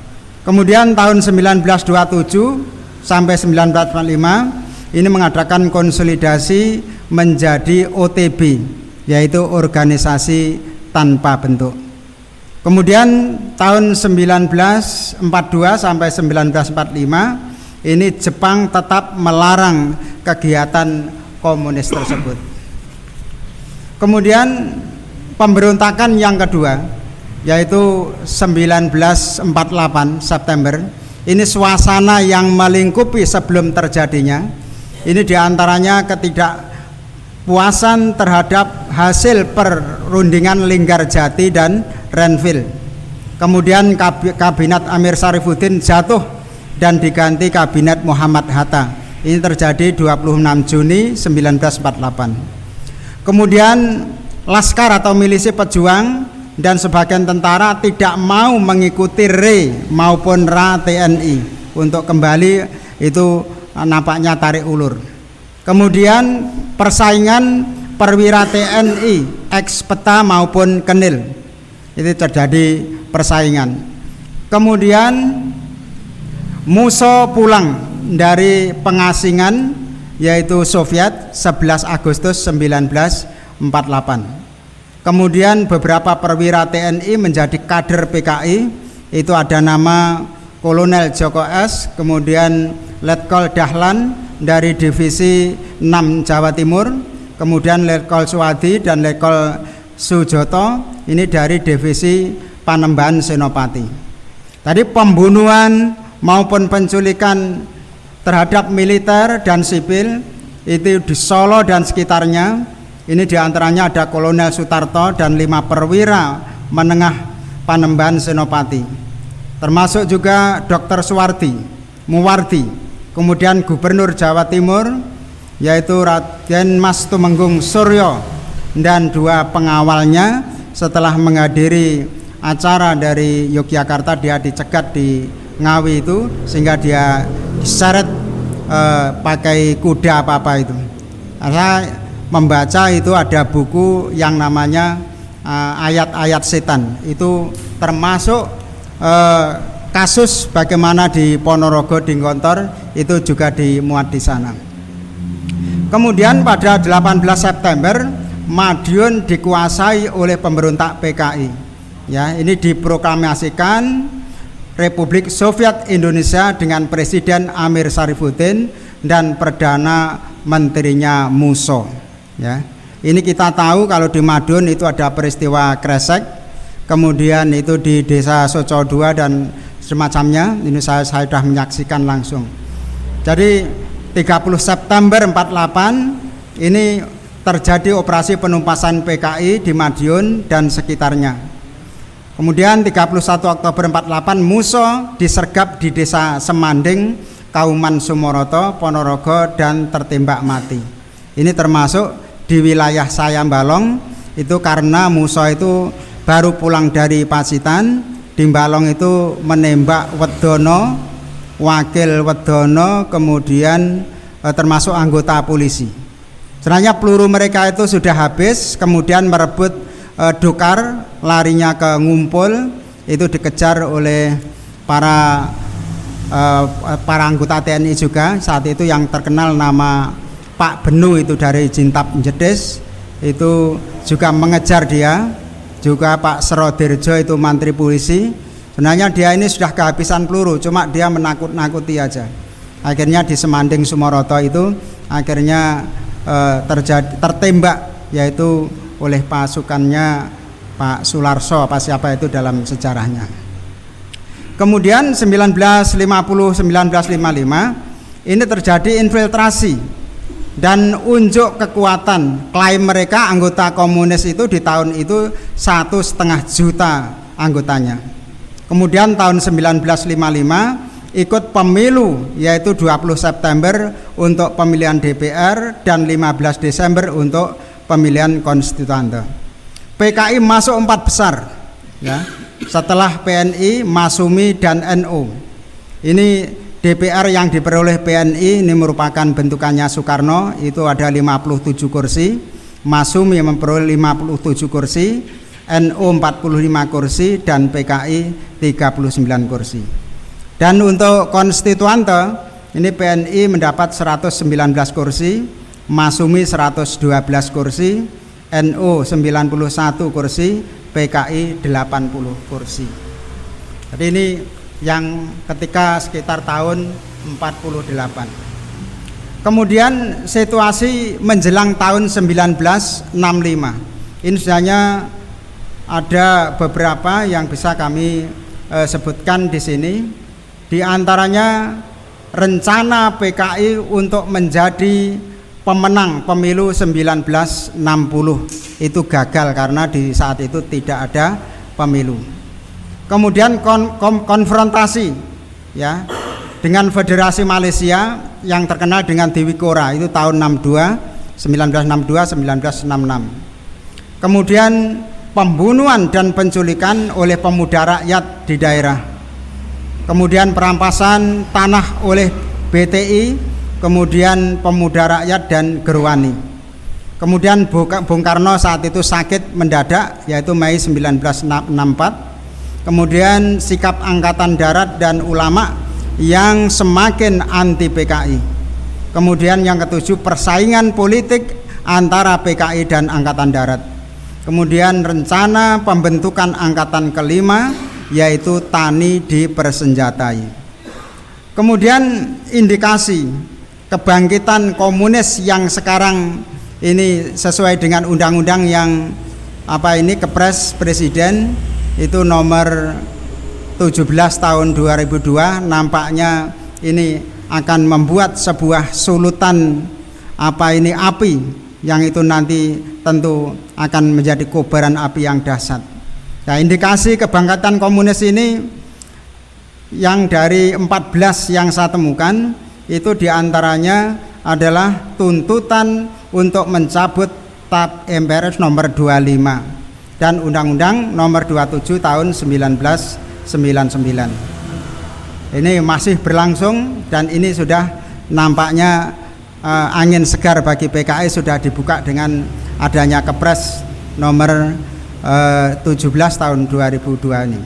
S5: Kemudian tahun 1927 sampai 1945 ini mengadakan konsolidasi menjadi OTB, yaitu organisasi tanpa bentuk. Kemudian tahun 1942 sampai 1945 ini Jepang tetap melarang kegiatan komunis tersebut. Kemudian pemberontakan yang kedua, yaitu 1948 September, ini suasana yang melingkupi sebelum terjadinya. Ini diantaranya ketidakpuasan terhadap hasil perundingan Linggarjati dan Renville. Kemudian kabinet Amir Syarifuddin jatuh dan diganti kabinet Muhammad Hatta. Ini terjadi 26 Juni 1948. Kemudian Laskar atau milisi pejuang dan sebagian tentara tidak mau mengikuti RE maupun RA TNI untuk kembali, itu nampaknya tarik ulur. Kemudian persaingan perwira TNI ex peta maupun Kenil, itu terjadi persaingan. Kemudian Musso pulang dari pengasingan yaitu Soviet 11 Agustus 1948. Kemudian beberapa perwira TNI menjadi kader PKI, itu ada nama Kolonel Joko S, kemudian Letkol Dahlan dari Divisi 6 Jawa Timur, kemudian Letkol Suwadi dan Letkol Sujoto ini dari Divisi Panembahan Senopati. Tadi pembunuhan maupun penculikan terhadap militer dan sipil itu di Solo dan sekitarnya. Ini diantaranya ada Kolonel Sutarto dan 5 perwira menengah Panembahan Senopati, termasuk juga Dr. Muwardi, kemudian Gubernur Jawa Timur yaitu Raden Mas Tumenggung Suryo dan 2 pengawalnya. Setelah menghadiri acara dari Yogyakarta, dia dicegat di Ngawi itu, sehingga dia diseret pakai kuda apa-apa itu. Saya membaca itu ada buku yang namanya ayat-ayat setan, itu termasuk kasus bagaimana di Ponorogo di Ngontor itu juga dimuat di sana. Kemudian pada 18 September Madiun dikuasai oleh pemberontak PKI. Ya, ini diproklamasikan Republik Soviet Indonesia dengan Presiden Amir Sarifuddin dan Perdana Menterinya Musso. Ya, ini kita tahu kalau di Madiun itu ada peristiwa Kresek, kemudian itu di Desa Soco II dan semacamnya. Ini saya sudah menyaksikan langsung. Jadi 30 September 48 ini terjadi operasi penumpasan PKI di Madiun dan sekitarnya. Kemudian 31 Oktober 48 Musso disergap di Desa Semanding, Kauman Sumoroto, Ponorogo dan tertembak mati. Ini termasuk di wilayah Sayambalong, itu karena Musso itu baru pulang dari Pacitan. Di Balong itu menembak Wedono, wakil Wedono, kemudian termasuk anggota polisi. Sebenarnya peluru mereka itu sudah habis, kemudian merebut Dokar, larinya ke Ngumpul, itu dikejar oleh para anggota TNI juga. Saat itu yang terkenal nama Pak Benu itu dari Jintap Jedes, itu juga mengejar dia. Juga Pak Serodirjo itu mantri polisi. Sebenarnya dia ini sudah kehabisan peluru, cuma dia menakut-nakuti aja. Akhirnya di Semanding Sumoroto itu akhirnya tertembak, yaitu oleh pasukannya Pak Sularso, apa siapa itu dalam sejarahnya. Kemudian 1950-1955 ini terjadi infiltrasi dan unjuk kekuatan. Klaim mereka anggota komunis itu di tahun itu 1,5 juta anggotanya. Kemudian tahun 1955 ikut pemilu, yaitu 20 September untuk pemilihan DPR dan 15 Desember untuk pemilihan konstituante. PKI masuk 4 besar, ya, setelah PNI, Masumi dan NU. Ini DPR yang diperoleh PNI ini merupakan bentukannya Soekarno, itu ada 57 kursi, Masumi memperoleh 57 kursi, NU 45 kursi dan PKI 39 kursi. Dan untuk konstituante ini PNI mendapat 119 kursi, Masumi 112 kursi, NU 91 kursi, PKI 80 kursi. Jadi ini yang ketika sekitar tahun 48. Kemudian situasi menjelang tahun 1965. Ini sebenarnya ada beberapa yang bisa kami sebutkan di sini. Di antaranya rencana PKI untuk menjadi pemenang pemilu 1960 itu gagal karena di saat itu tidak ada pemilu. Kemudian konfrontasi, ya, dengan Federasi Malaysia yang terkenal dengan Dewi Kora itu tahun 1966. Kemudian pembunuhan dan penculikan oleh pemuda rakyat di daerah. Kemudian perampasan tanah oleh BTI, kemudian pemuda rakyat dan Gerwani. Kemudian Bung Karno saat itu sakit mendadak, yaitu Mei 1964. Kemudian sikap Angkatan Darat dan ulama yang semakin anti PKI. Kemudian yang ketujuh, persaingan politik antara PKI dan Angkatan Darat. Kemudian rencana pembentukan angkatan kelima, yaitu TANI dipersenjatai. Kemudian indikasi kebangkitan komunis yang sekarang ini sesuai dengan undang-undang yang Kepres Presiden itu nomor 17 tahun 2002, nampaknya ini akan membuat sebuah sulutan api yang itu nanti tentu akan menjadi kobaran api yang dahsyat. Nah, indikasi kebangkitan komunis ini yang dari 14 yang saya temukan itu diantaranya adalah tuntutan untuk mencabut TAP MPRS nomor 25 dan Undang-Undang nomor 27 tahun 1999. Ini masih berlangsung dan ini sudah nampaknya angin segar bagi PKI sudah dibuka dengan adanya Kepres nomor 17 tahun 2002 ini.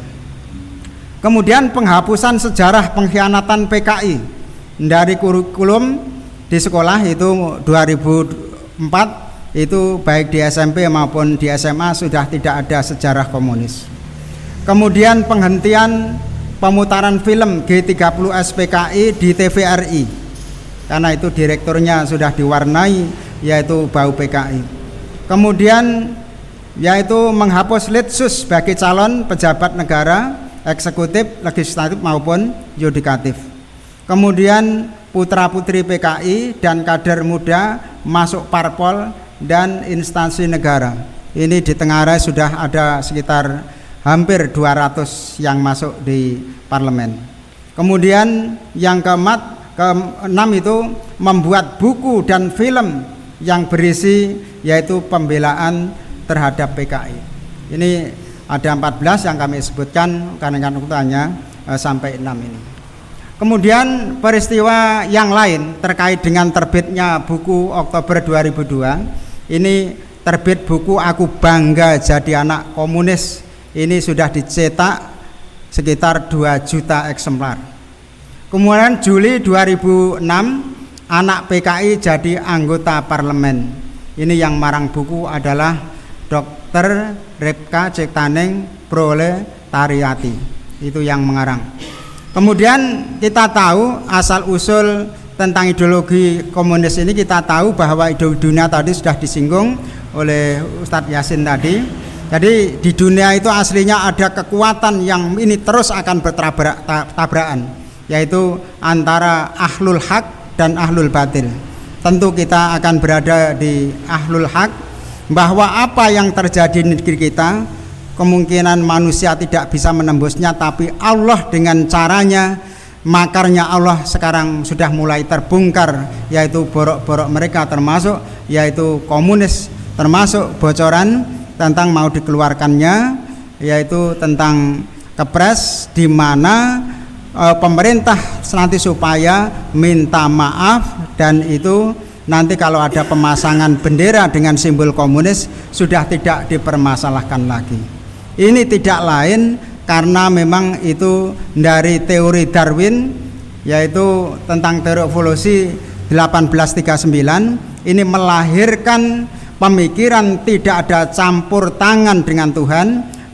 S5: Kemudian penghapusan sejarah pengkhianatan PKI dari kurikulum di sekolah itu 2004 itu baik di SMP maupun di SMA sudah tidak ada sejarah komunis. Kemudian penghentian pemutaran film G30 SPKI di TVRI karena itu direkturnya sudah diwarnai yaitu bau PKI. Kemudian yaitu menghapus litsus bagi calon pejabat negara, eksekutif, legislatif maupun yudikatif. Kemudian putra-putri PKI dan kader muda masuk parpol dan instansi negara. Ini di Tengarai sudah ada sekitar hampir 200 yang masuk di parlemen. Kemudian yang keenam itu membuat buku dan film yang berisi yaitu pembelaan terhadap PKI. Ini ada 14 yang kami sebutkan karena urutannya sampai 6 ini. Kemudian peristiwa yang lain terkait dengan terbitnya buku Oktober 2002. Ini terbit buku Aku Bangga Jadi Anak Komunis. Ini sudah dicetak sekitar 2 juta eksemplar. Kemudian Juli 2006 anak PKI jadi anggota parlemen. Ini yang marang buku adalah Dr. Ripka Ciptaning Proletariati. Itu yang mengarang. Kemudian kita tahu asal usul tentang ideologi komunis ini, kita tahu bahwa ideologi dunia tadi sudah disinggung oleh Ustadz Yasin tadi. Jadi di dunia itu aslinya ada kekuatan yang ini terus akan bertabrakan, yaitu antara ahlul haq dan ahlul batil. Tentu kita akan berada di ahlul haq, bahwa apa yang terjadi di negeri kita kemungkinan manusia tidak bisa menembusnya, tapi Allah dengan caranya, makarnya Allah sekarang sudah mulai terbongkar, yaitu borok-borok mereka termasuk yaitu komunis, termasuk bocoran tentang mau dikeluarkannya yaitu tentang Kepres di mana pemerintah nanti supaya minta maaf, dan itu nanti kalau ada pemasangan bendera dengan simbol komunis sudah tidak dipermasalahkan lagi. Ini tidak lain karena memang itu dari teori Darwin, yaitu tentang teori evolusi 1839. Ini melahirkan pemikiran tidak ada campur tangan dengan Tuhan,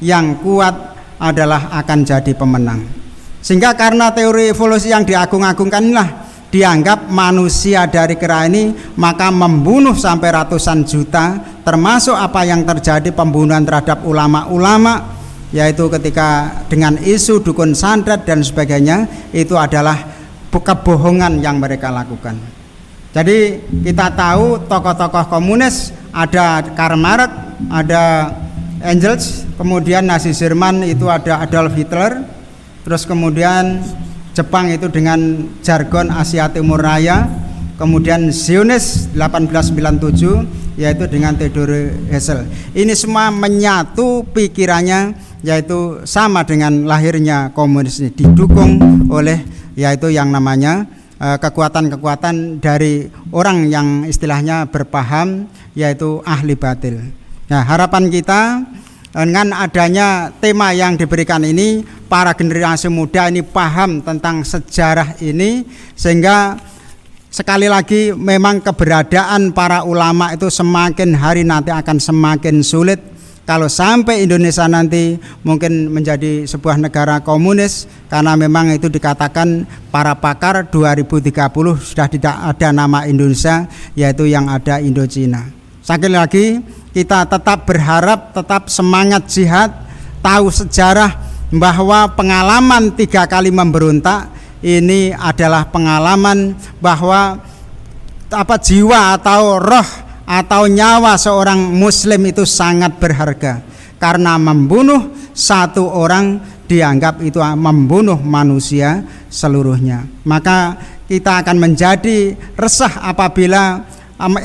S5: yang kuat adalah akan jadi pemenang. Sehingga karena teori evolusi yang diagung-agungkan inilah dianggap manusia dari kera ini maka membunuh sampai ratusan juta, termasuk apa yang terjadi pembunuhan terhadap ulama-ulama, yaitu ketika dengan isu dukun santet dan sebagainya, itu adalah kebohongan yang mereka lakukan. Jadi kita tahu tokoh-tokoh komunis ada Karl Marx, ada Engels, kemudian Nazi Jerman itu ada Adolf Hitler, terus kemudian Jepang itu dengan jargon Asia Timur Raya, kemudian Zionis 1897 yaitu dengan Theodore Herzl. Ini semua menyatu pikirannya, yaitu sama dengan lahirnya komunis ini, didukung oleh yaitu yang namanya kekuatan-kekuatan dari orang yang istilahnya berpaham, yaitu ahli batil. Nah, harapan kita dengan adanya tema yang diberikan ini, para generasi muda ini paham tentang sejarah ini, sehingga sekali lagi memang keberadaan para ulama itu semakin hari nanti akan semakin sulit. Kalau sampai Indonesia nanti mungkin menjadi sebuah negara komunis, karena memang itu dikatakan para pakar 2030 sudah tidak ada nama Indonesia, yaitu yang ada Indochina. Sekali lagi kita tetap berharap, tetap semangat jihad, tahu sejarah bahwa pengalaman 3 kali memberontak ini adalah pengalaman bahwa jiwa atau roh atau nyawa seorang muslim itu sangat berharga, karena membunuh satu orang dianggap itu membunuh manusia seluruhnya. Maka kita akan menjadi resah apabila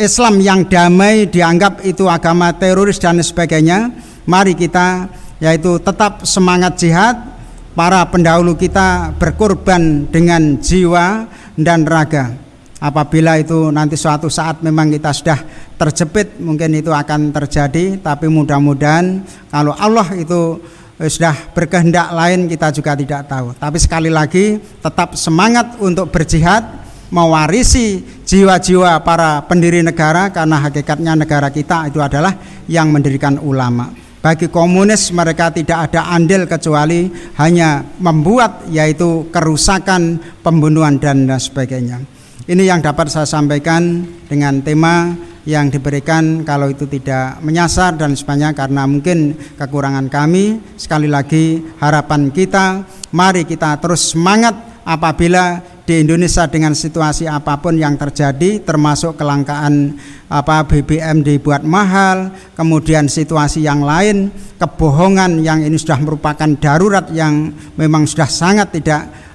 S5: Islam yang damai dianggap itu agama teroris dan sebagainya. Mari kita yaitu tetap semangat jihad. Para pendahulu kita berkorban dengan jiwa dan raga. Apabila itu nanti suatu saat memang kita sudah terjepit, mungkin itu akan terjadi, tapi mudah-mudahan kalau Allah itu sudah berkehendak lain, kita juga tidak tahu. Tapi sekali lagi tetap semangat untuk berjihad, mewarisi jiwa-jiwa para pendiri negara, karena hakikatnya negara kita itu adalah yang mendirikan ulama. Bagi komunis mereka tidak ada andil kecuali hanya membuat yaitu kerusakan, pembunuhan dan sebagainya. Ini yang dapat saya sampaikan dengan tema yang diberikan, kalau itu tidak menyasar dan sebagainya karena mungkin kekurangan kami. Sekali lagi harapan kita, mari kita terus semangat apabila di Indonesia dengan situasi apapun yang terjadi, termasuk kelangkaan BBM dibuat mahal, kemudian situasi yang lain, kebohongan yang ini sudah merupakan darurat yang memang sudah sangat tidak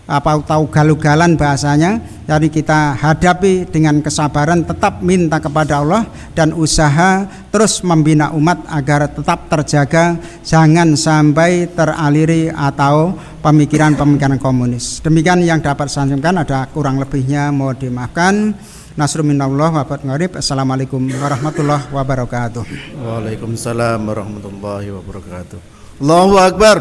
S5: tahu galugalan bahasanya. Jadi kita hadapi dengan kesabaran, tetap minta kepada Allah dan usaha terus membina umat agar tetap terjaga, jangan sampai teraliri atau pemikiran-pemikiran komunis. Demikian yang dapat saya sampaikan, ada kurang lebihnya mohon dimaafkan. Nasrul minallah wa fath qarib. Assalamualaikum warahmatullahi wabarakatuh.
S4: Waalaikumsalam warahmatullahi wabarakatuh. Allahu Akbar.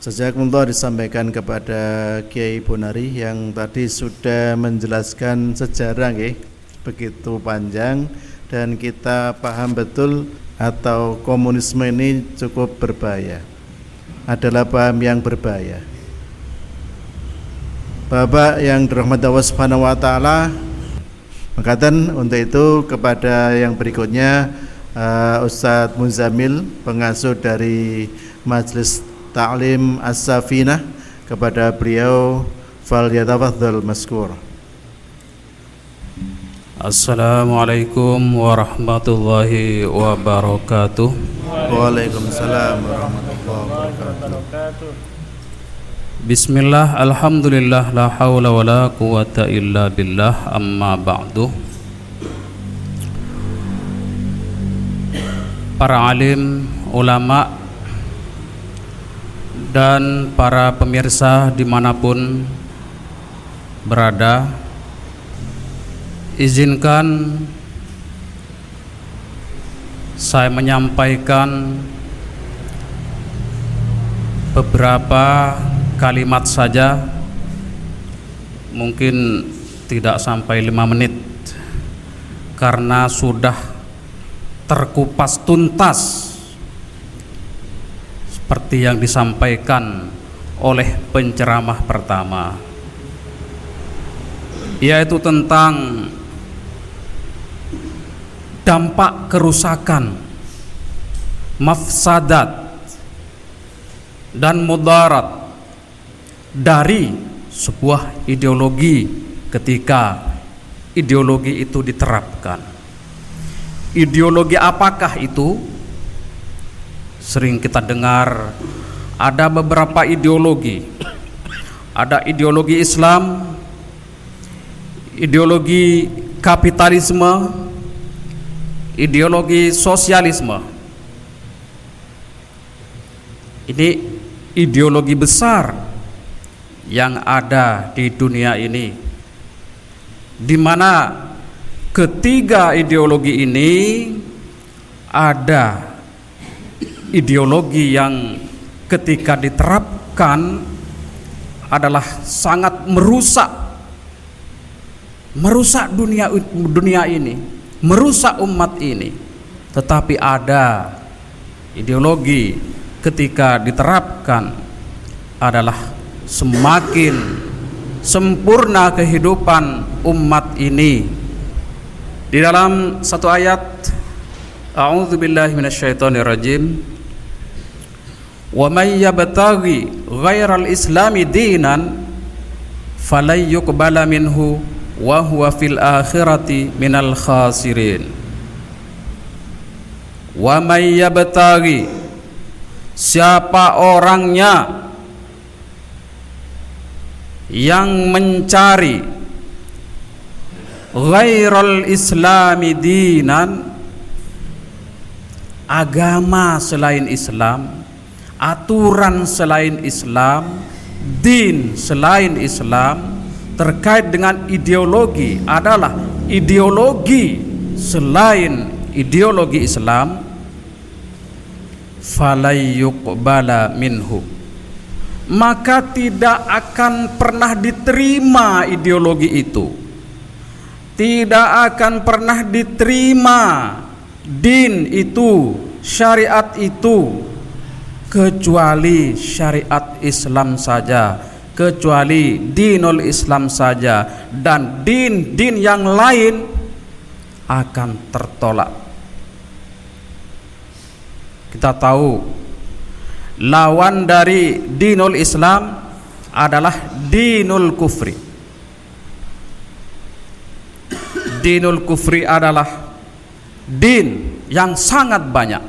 S4: Jazakumullah disampaikan kepada Kiai Bonari yang tadi sudah menjelaskan sejarah begitu panjang, dan kita paham betul atau komunisme ini cukup berbahaya, adalah paham yang berbahaya. Bapak yang dirahmati Allah Subhanahu wa taala, mengatakan untuk itu kepada yang berikutnya Ustadz Muzamil, pengasuh dari Majelis Ta'lim As-Safinah, kepada beliau fal yatafadhal maskur.
S6: Assalamualaikum warahmatullahi wabarakatuh.
S4: Waalaikumsalam warahmatullahi wabarakatuh.
S6: Bismillah, alhamdulillah, la hawla wa la quwata illa billah, amma ba'du. Para alim, ulama, dan para pemirsa dimanapun berada, izinkan saya menyampaikan beberapa kalimat saja, mungkin tidak sampai 5 menit, karena sudah terkupas tuntas seperti yang disampaikan oleh penceramah pertama, yaitu tentang dampak kerusakan, mafsadat dan mudarat dari sebuah ideologi ketika ideologi itu diterapkan. Ideologi apakah itu? Sering kita dengar ada beberapa ideologi. Ada ideologi Islam, ideologi kapitalisme, ideologi sosialisme. Ini ideologi besar yang ada di dunia ini, di mana ketiga ideologi ini ada ideologi yang ketika diterapkan adalah sangat merusak dunia ini, merusak umat ini. Tetapi ada ideologi ketika diterapkan adalah semakin sempurna kehidupan umat ini. Di dalam satu ayat, a'udzubillahi minasyaitonirrajim, wa may yabtaghi ghairal islami dinan falan yuqbala minhu wa huwa fil akhirati minal khasirin. Wa may yabtaghi, siapa orangnya yang mencari ghairal islami dinan, agama selain Islam, aturan selain Islam, din selain Islam, terkait dengan ideologi adalah ideologi selain ideologi Islam, falayyuqbala minhu, maka tidak akan pernah diterima ideologi itu, tidak akan pernah diterima din itu, syariat itu, kecuali syariat Islam saja, kecuali dinul Islam saja, dan din-din yang lain akan tertolak. Kita tahu lawan dari dinul Islam adalah dinul kufri. Dinul kufri adalah din yang sangat banyak,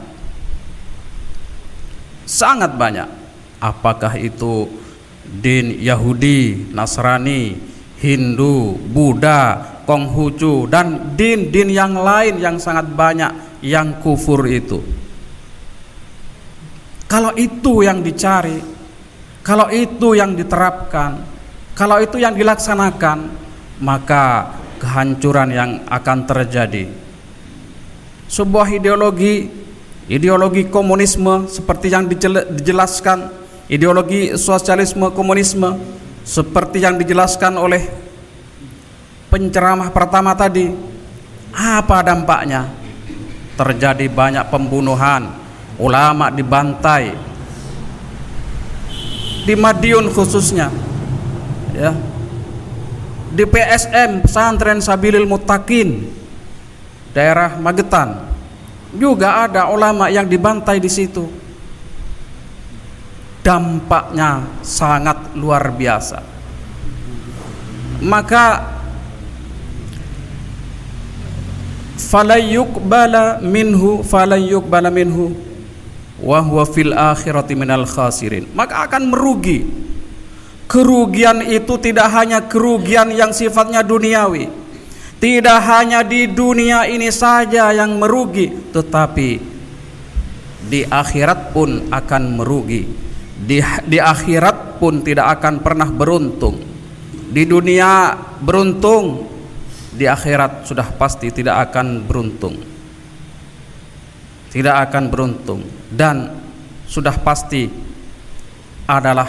S6: sangat banyak. Apakah itu din Yahudi, Nasrani, Hindu, Buddha, Konghucu, dan din-din yang lain yang sangat banyak yang kufur itu. Kalau itu yang dicari, kalau itu yang diterapkan, kalau itu yang dilaksanakan, maka kehancuran yang akan terjadi. Sebuah ideologi komunisme seperti yang dijelaskan, ideologi sosialisme komunisme seperti yang dijelaskan oleh penceramah pertama tadi, apa dampaknya? Terjadi banyak pembunuhan, ulama dibantai di Madiun khususnya, ya, di PSM Pesantren Sabilil Muttaqin daerah Magetan juga ada ulama yang dibantai di situ. Dampaknya sangat luar biasa. Maka falayyuqbala minhu wa huwa fil akhirati minal khasirin, maka akan merugi. Kerugian itu tidak hanya kerugian yang sifatnya duniawi, tidak hanya di dunia ini saja yang merugi, tetapi di akhirat pun akan merugi. Di akhirat pun tidak akan pernah beruntung. Di dunia beruntung, di akhirat sudah pasti tidak akan beruntung. Tidak akan beruntung, dan sudah pasti adalah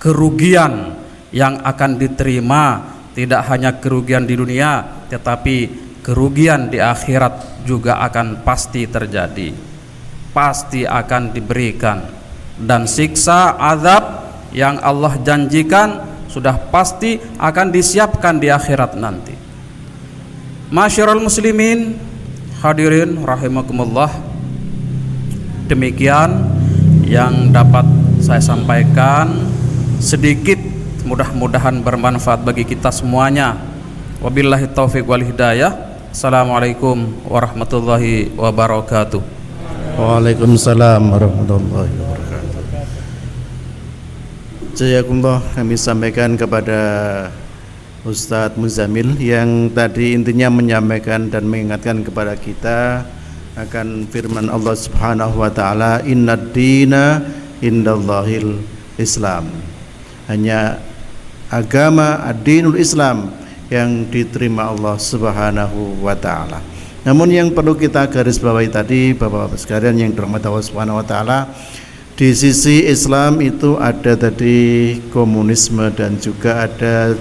S6: kerugian yang akan diterima. Tidak hanya kerugian di dunia, tetapi kerugian di akhirat juga akan pasti terjadi, pasti akan diberikan. Dan siksa azab yang Allah janjikan sudah pasti akan disiapkan di akhirat nanti. Masyarul muslimin, hadirin rahimakumullah, demikian yang dapat saya sampaikan, sedikit mudah-mudahan bermanfaat bagi kita semuanya. Wabillahi taufiq wal hidayah. Assalamualaikum warahmatullahi wabarakatuh.
S4: Waalaikumsalam warahmatullahi wabarakatuh. Jazakumullah kami sampaikan kepada Ustadz Muzamil yang tadi intinya menyampaikan dan mengingatkan kepada kita akan firman Allah Subhanahu wa taala, innad dina indallahil Islam. Hanya agama ad-dinul Islam yang diterima Allah Subhanahu wa taala. Namun yang perlu kita garis bawahi tadi, Bapak-bapak sekalian yang dirahmati Allah Subhanahu wa taala, di sisi Islam itu ada tadi komunisme dan juga ada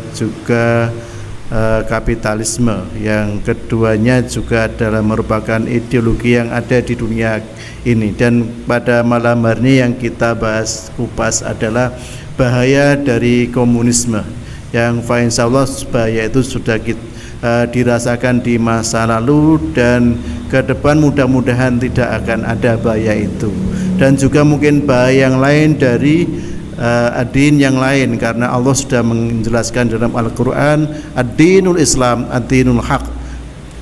S4: kapitalisme, yang keduanya juga adalah merupakan ideologi yang ada di dunia ini. Dan pada malam hari ini yang kita bahas kupas adalah bahaya dari komunisme, yang insyaallah bahaya itu sudah dirasakan di masa lalu dan ke depan mudah-mudahan tidak akan ada bahaya itu. Dan juga mungkin bahaya yang lain dari ad-din yang lain, karena Allah sudah menjelaskan dalam Al-Quran, ad-dinul Islam, ad-dinul haq.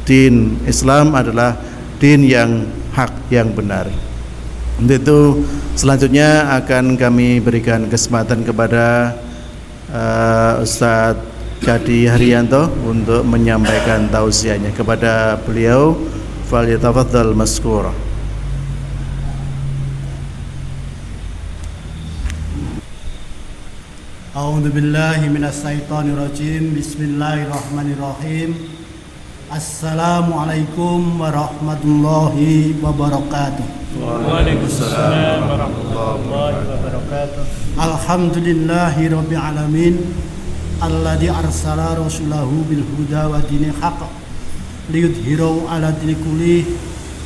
S4: Din Islam adalah din yang hak, yang benar. Untuk itu selanjutnya akan kami berikan kesempatan kepada Ustadz Kadi Haryanto untuk menyampaikan tausiahnya. Kepada beliau, falyatafaddal maskura.
S7: A'udzu billahi minasyaitonir rajim. Bismillahirrahmanirrahim. Assalamualaikum warahmatullahi wabarakatuh.
S8: Waalaikumsalam warahmatullahi wabarakatuh.
S7: Alhamdulillahirabbil alamin alladzi arsala rasulahu bil huda wa dinil haqq liyudhhirahu 'ala dini kullih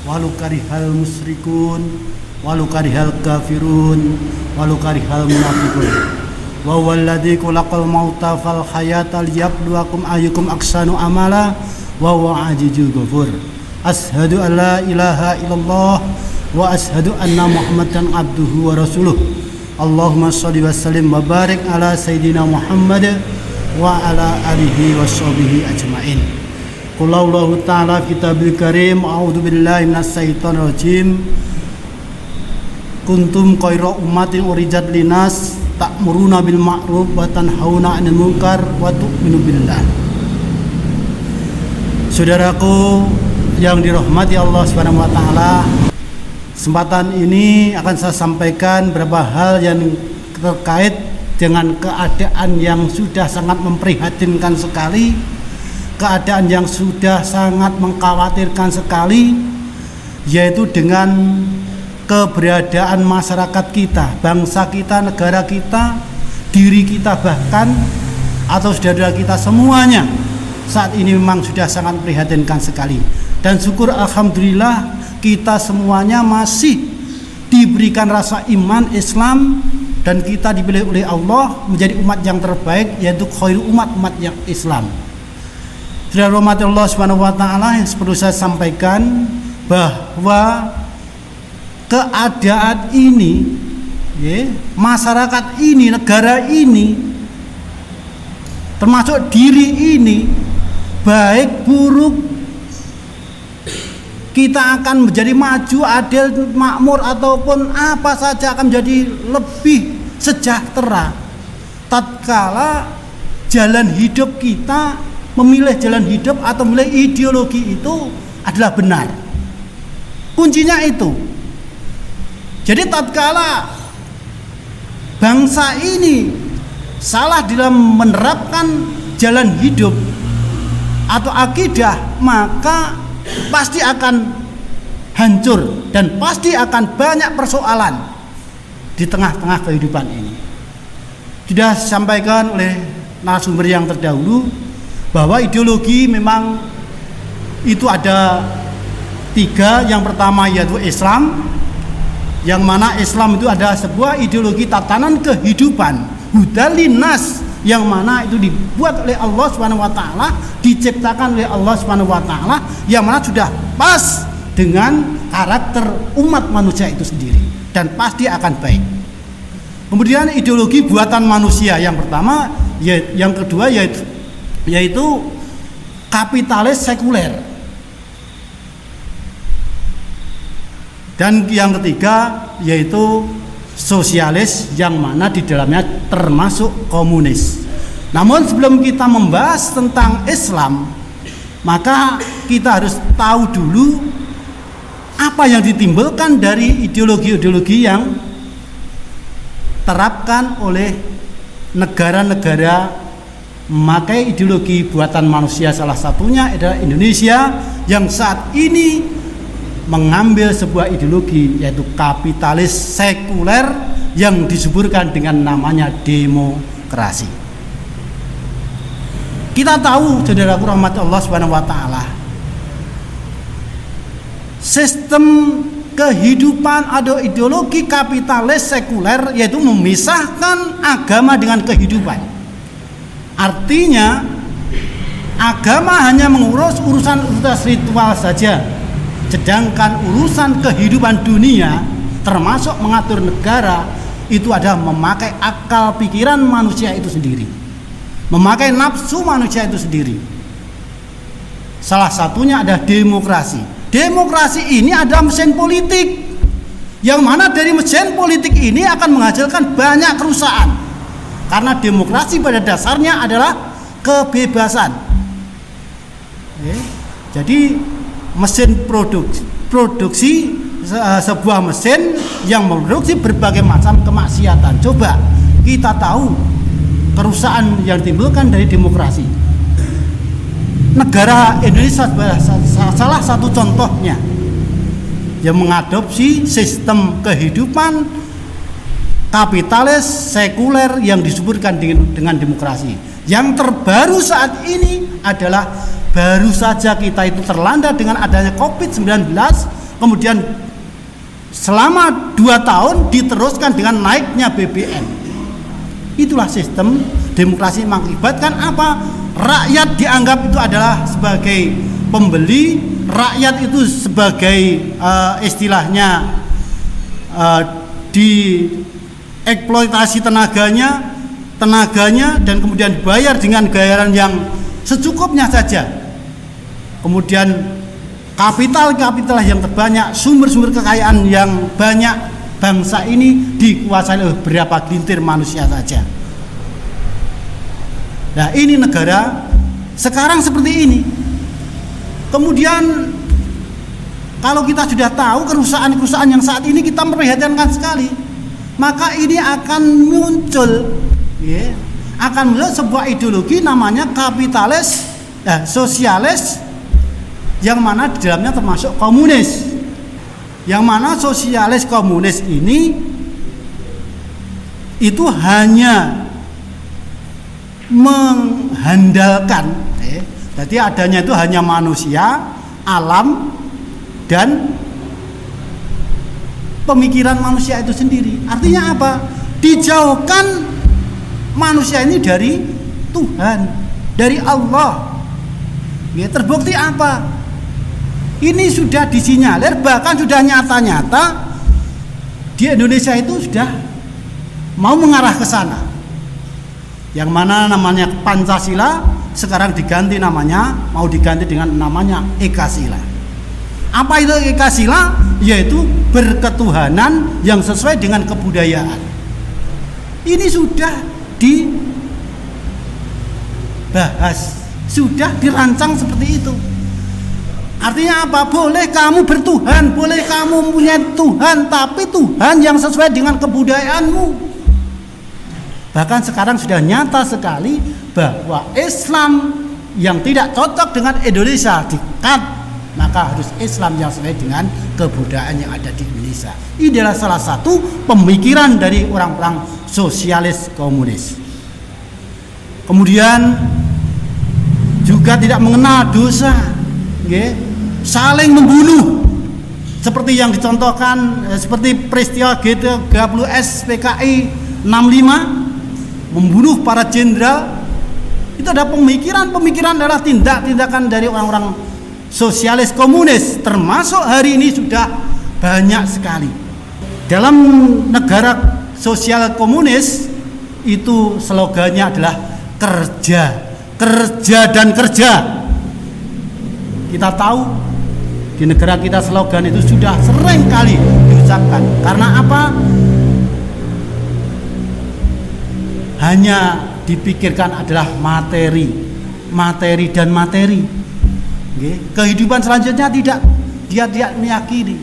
S7: walau karihal musyrikun walau karihal kafirun walau karihal munafiqun. Wa huwallazi khalaqal mauta wal hayata liyabluwakum ayyukum ahsanu amala wa huwa azizul ghafur. Asyhadu an la ilaha illallah wa asyhadu anna Muhammadan abduhu wa rasuluh. Allahumma shalli wa sallim wa barik ala sayyidina Muhammad wa ala alihi washabihi ajmain. Qul Allahu ta'ala kitabil karim, a'udzu billahi minasyaitonir rajim. Kuntum khairu ummatin urijat linas ta'muruna bil ma'ruf wa tanhauna 'anil munkar wa tu'minu billah. Saudaraku yang dirahmati Allah Subhanahu wa taala, kesempatan ini akan saya sampaikan beberapa hal yang terkait dengan keadaan yang sudah sangat memprihatinkan sekali, keadaan yang sudah sangat mengkhawatirkan sekali, yaitu dengan keberadaan masyarakat kita, bangsa kita, negara kita, diri kita bahkan, atau saudara kita semuanya saat ini memang sudah sangat memprihatinkan sekali. Dan syukur alhamdulillah kita semuanya masih diberikan rasa iman Islam, dan kita dipilih oleh Allah menjadi umat yang terbaik, yaitu khairu umat yang Islam. Sudah rahmati Allah Subhanahu wa taala, yang perlu saya sampaikan bahwa keadaan ini, masyarakat ini, negara ini, termasuk diri ini, baik buruk, kita akan menjadi maju, adil, makmur, ataupun apa saja akan menjadi lebih sejahtera tatkala jalan hidup kita, memilih jalan hidup atau memilih ideologi itu adalah benar. Kuncinya itu. Jadi tatkala bangsa ini salah dalam menerapkan jalan hidup atau akidah, maka pasti akan hancur dan pasti akan banyak persoalan di tengah-tengah kehidupan ini. Sudah disampaikan oleh narasumber yang terdahulu bahwa ideologi memang itu ada 3. Yang pertama yaitu Islam, yang mana Islam itu adalah sebuah ideologi tatanan kehidupan, hudalinas, yang mana itu dibuat oleh Allah Subhanahu wa taala, diciptakan oleh Allah Subhanahu wa taala, yang mana sudah pas dengan karakter umat manusia itu sendiri dan pasti akan baik. Kemudian ideologi buatan manusia, yang pertama, yang kedua yaitu kapitalis sekuler. Dan yang ketiga yaitu sosialis yang mana di dalamnya termasuk komunis. Namun sebelum kita membahas tentang Islam, maka kita harus tahu dulu apa yang ditimbulkan dari ideologi-ideologi yang terapkan oleh negara-negara memakai ideologi buatan manusia. Salah satunya adalah Indonesia yang saat ini mengambil sebuah ideologi yaitu kapitalis sekuler yang disuburkan dengan namanya demokrasi. Kita tahu, saudaraku rahmat Allah Subhanahu wa taala, sistem kehidupan atau ideologi kapitalis sekuler yaitu memisahkan agama dengan kehidupan. Artinya agama hanya mengurus urusan ritual saja, sedangkan urusan kehidupan dunia termasuk mengatur negara itu adalah memakai akal pikiran manusia itu sendiri, memakai nafsu manusia itu sendiri. Salah satunya adalah demokrasi. Demokrasi ini adalah mesin politik, yang mana dari mesin politik ini akan menghasilkan banyak kerusakan, karena demokrasi pada dasarnya adalah kebebasan. Jadi mesin produksi sebuah mesin yang memproduksi berbagai macam kemaksiatan. Coba kita tahu kerusakan yang ditimbulkan dari demokrasi. Negara Indonesia salah satu contohnya yang mengadopsi sistem kehidupan kapitalis sekuler yang disuburkan dengan demokrasi. Yang terbaru saat ini adalah baru saja kita itu terlanda dengan adanya COVID-19, kemudian selama 2 tahun diteruskan dengan naiknya BBM. Itulah sistem demokrasi mengakibatkan apa? Rakyat dianggap itu adalah sebagai pembeli, rakyat itu sebagai istilahnya dieksploitasi tenaganya dan kemudian dibayar dengan bayaran yang secukupnya saja. Kemudian kapital yang terbanyak, sumber-sumber kekayaan yang banyak bangsa ini dikuasai oleh beberapa gelintir manusia saja. Nah, ini negara sekarang seperti ini. Kemudian kalau kita sudah tahu kerusakan-kerusakan yang saat ini kita memprihatinkan sekali, maka ini akan muncul akan muncul sebuah ideologi namanya kapitalis sosialis, yang mana di dalamnya termasuk komunis. Yang mana sosialis komunis ini itu hanya mengandalkan, jadi adanya itu hanya manusia, alam, dan pemikiran manusia itu sendiri. Artinya apa? Dijauhkan manusia ini dari Tuhan, dari Allah. Ya, terbukti apa? Ini sudah disinyalir, bahkan sudah nyata-nyata di Indonesia itu sudah mau mengarah ke sana. Yang mana namanya Pancasila sekarang diganti namanya, mau diganti dengan namanya Ekasila. Apa itu Ekasila? Yaitu berketuhanan yang sesuai dengan kebudayaan. Ini sudah dibahas, sudah dirancang seperti itu. Artinya apa? Boleh kamu bertuhan, boleh kamu mempunyai Tuhan, tapi Tuhan yang sesuai dengan kebudayaanmu. Bahkan sekarang sudah nyata sekali bahwa Islam yang tidak cocok dengan Indonesia di-cut, maka harus Islam yang sesuai dengan kebudayaan yang ada di Indonesia. Ini adalah salah satu pemikiran dari orang-orang sosialis komunis. Kemudian juga tidak mengenal dosa, saling membunuh, seperti yang dicontohkan seperti peristiwa G30S PKI 65, membunuh para jenderal. Itu adalah pemikiran adalah tindakan dari orang-orang sosialis komunis, termasuk hari ini sudah banyak sekali. Dalam negara sosial komunis itu slogannya adalah kerja dan kerja. Kita tahu di negara kita slogan itu sudah sering kali diucapkan. Karena apa? hanya dipikirkan adalah materi dan materi. Kehidupan selanjutnya dia tidak meyakini.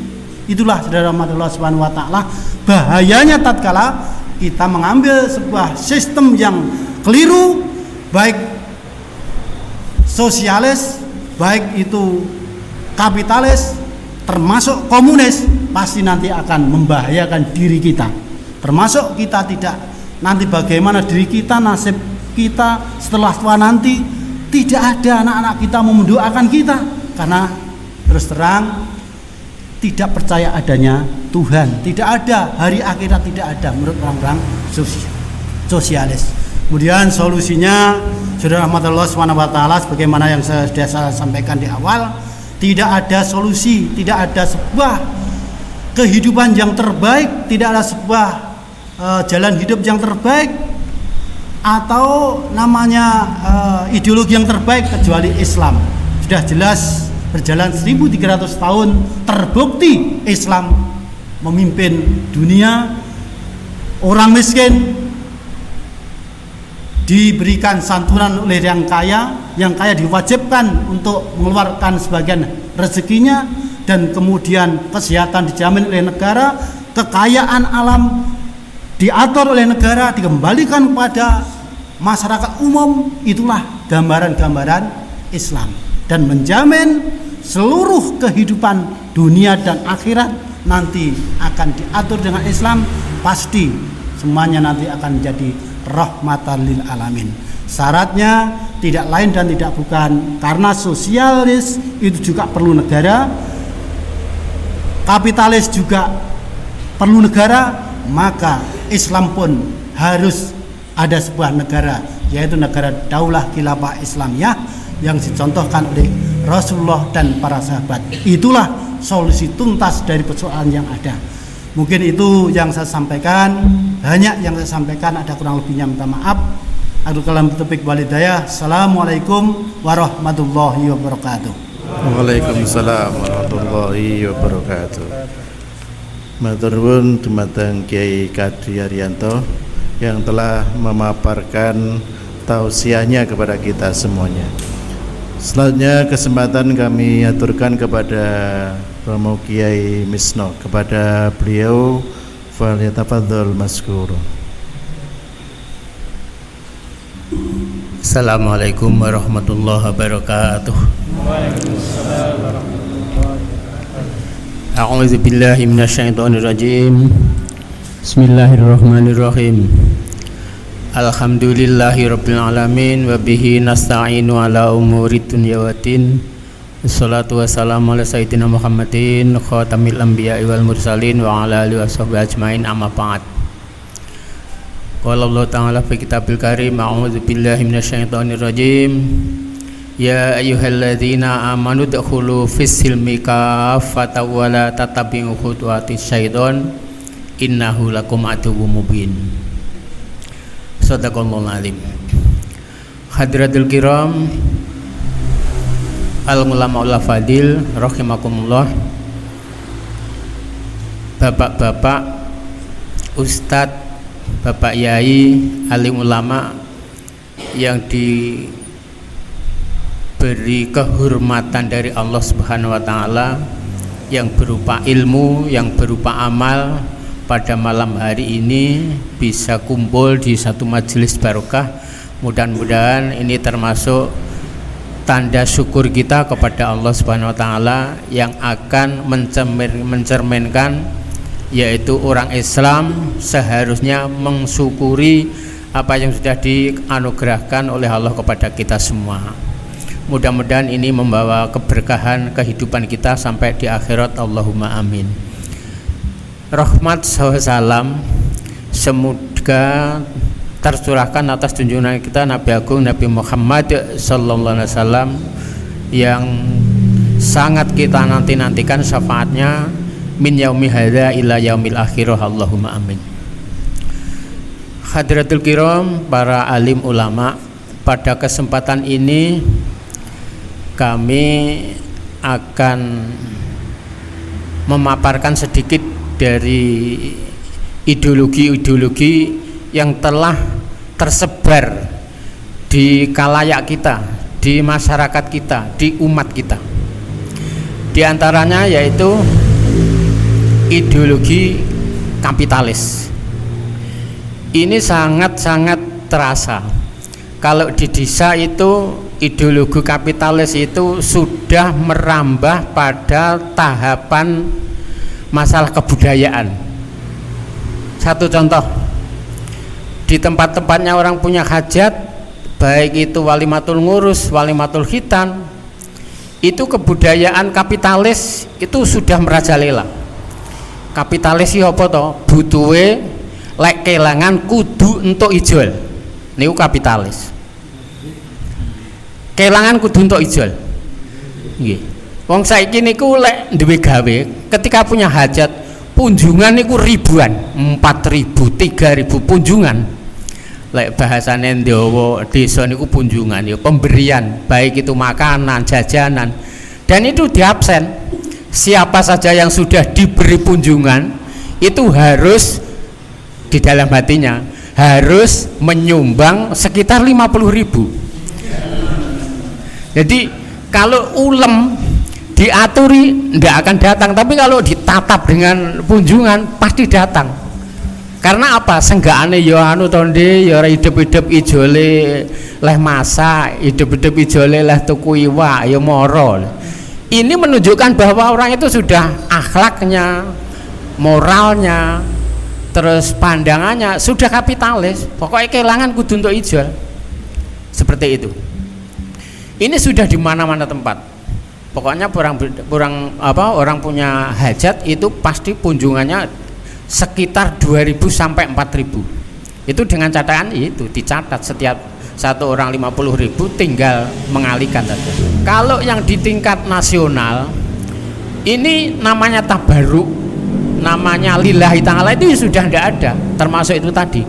S7: Itulah saudara Allah Subhanahu wa taala bahayanya tatkala kita mengambil sebuah sistem yang keliru, baik sosialis, baik itu kapitalis, termasuk komunis, pasti nanti akan membahayakan diri kita. Termasuk kita tidak nanti bagaimana diri kita, nasib kita setelah tua nanti, tidak ada anak-anak kita mau mendoakan kita karena terus terang tidak percaya adanya Tuhan, tidak ada hari akhirat, tidak ada menurut orang-orang sosialis. Kemudian solusinya saudara rahmatullah subhanahu wa ta'ala sebagaimana yang sudah saya sampaikan di awal, tidak ada solusi, tidak ada sebuah kehidupan yang terbaik, tidak ada sebuah jalan hidup yang terbaik atau namanya ideologi yang terbaik kecuali Islam. Sudah jelas berjalan 1300 tahun terbukti Islam memimpin dunia. Orang miskin diberikan santunan oleh yang kaya diwajibkan untuk mengeluarkan sebagian rezekinya, dan kemudian kesehatan dijamin oleh negara, kekayaan alam diatur oleh negara, dikembalikan kepada masyarakat umum. Itulah gambaran-gambaran Islam, dan menjamin seluruh kehidupan dunia dan akhirat nanti akan diatur dengan Islam. Pasti semuanya nanti akan menjadi rahmatan lil alamin. Syaratnya tidak lain dan tidak bukan karena sosialis itu juga perlu negara, kapitalis juga perlu negara, maka Islam pun harus ada sebuah negara, yaitu negara Daulah Khilafah Islamiyah yang dicontohkan oleh Rasulullah dan para sahabat. Itulah solusi tuntas dari persoalan yang ada. Mungkin itu yang saya sampaikan, banyak yang saya sampaikan, ada kurang lebihnya minta maaf. Aku kalam taufiq wal hidayah. Assalamualaikum warahmatullahi wabarakatuh.
S4: Waalaikumsalam warahmatullahi wabarakatuh. Matur nuwun dumateng Kiai Kadri Haryanto yang telah memaparkan tausiahnya kepada kita semuanya. Selanjutnya kesempatan kami aturkan kepada Romo Kiai Misno, kepada beliau falyatafadhal mazkur.
S9: Assalamualaikum warahmatullahi wabarakatuh. A'udzu billahi minasyaitonir rajim. Bismillahirrahmanirrahim. Alhamdulillahirabbil alamin wa bihi nasta'inu ala umuri dunya waddin. Wassalatu wassalamu ala sayyidina Muhammadin khatamil anbiya'i wal mursalin wa ala alihi washabbihi ajmain, amma ba'd. Qala Allah ta'ala fi kitabil karim, a'udzu billahi minasyaitonir rajim. Ya ayyuhalladzina amanu dkhulu fis silmi kaffatan wa la tattabi'u khutuwatis syaiton innahu lakum aduwwum mubin. Shadaqallahul azim. Hadratul kiram, al ulama ul fadil rahimakumullah, bapak-bapak, ustadz, bapak yai, alim ulama yang diberi kehormatan dari Allah Subhanahu wa taala, yang berupa ilmu, yang berupa amal, pada malam hari ini bisa kumpul di satu majelis barokah. Mudah-mudahan ini termasuk tanda syukur kita kepada Allah Subhanahu wa taala yang akan mencerminkan, yaitu orang Islam seharusnya mensyukuri apa yang sudah dianugerahkan oleh Allah kepada kita semua. Mudah-mudahan ini membawa keberkahan kehidupan kita sampai di akhirat. Allahumma amin. Rahmat salam semoga tercurahkan atas junjungan kita Nabi Agung Nabi Muhammad sallallahu alaihi wasallam yang sangat kita nantikan syafaatnya min yaumi hadza ila yaumil akhirah. Allahumma amin. Hadratul kiram, para alim ulama, pada kesempatan ini kami akan memaparkan sedikit dari ideologi-ideologi yang telah tersebar di kalayak kita, di masyarakat kita, di umat kita. Di antaranya yaitu ideologi kapitalis. Ini sangat-sangat terasa. Kalau di desa itu ideologi kapitalis itu sudah merambah pada tahapan masalah kebudayaan. Satu contoh, di tempat-tempatnya orang punya hajat, baik itu walimatul ngurus, walimatul khitan, itu kebudayaan kapitalis itu sudah merajalela. Kapitalis iki apa to? Butuhe lek kelangan kudu entuk ijol. Niku kapitalis. Kelangan kudu entuk ijol. Nggih. Wong saiki niku lek duwe gawe, ketika punya hajat, punjungan niku ribuan, 4.000, 3.000 punjungan. Lek bahasane Ndawa desa niku punjungan ya, pemberian, baik itu makanan, jajanan. Dan itu diabsen. Siapa saja yang sudah diberi punjungan itu harus di dalam hatinya harus menyumbang sekitar 50.000. Jadi kalau ulem diaturi tidak akan datang, tapi kalau ditatap dengan punjungan pasti datang. Karena apa? Senggaane ya anu tonde ya ora hidup-hidup ijole leh masak, hidup-hidup ijole leh tuku iwak ya moro. Ini menunjukkan bahwa orang itu sudah akhlaknya, moralnya, terus pandangannya sudah kapitalis. Pokoknya kelangan kudu untuk ijol. Seperti itu. Ini sudah di mana-mana tempat. Pokoknya orang punya hajat itu pasti punjungannya sekitar 2.000 sampai 4.000. Itu dengan catatan itu dicatat setiap satu orang 50.000, tinggal mengalihkan saja. Kalau yang di tingkat nasional ini namanya tabaruk, namanya lillahi ta'ala itu sudah tidak ada, termasuk itu tadi.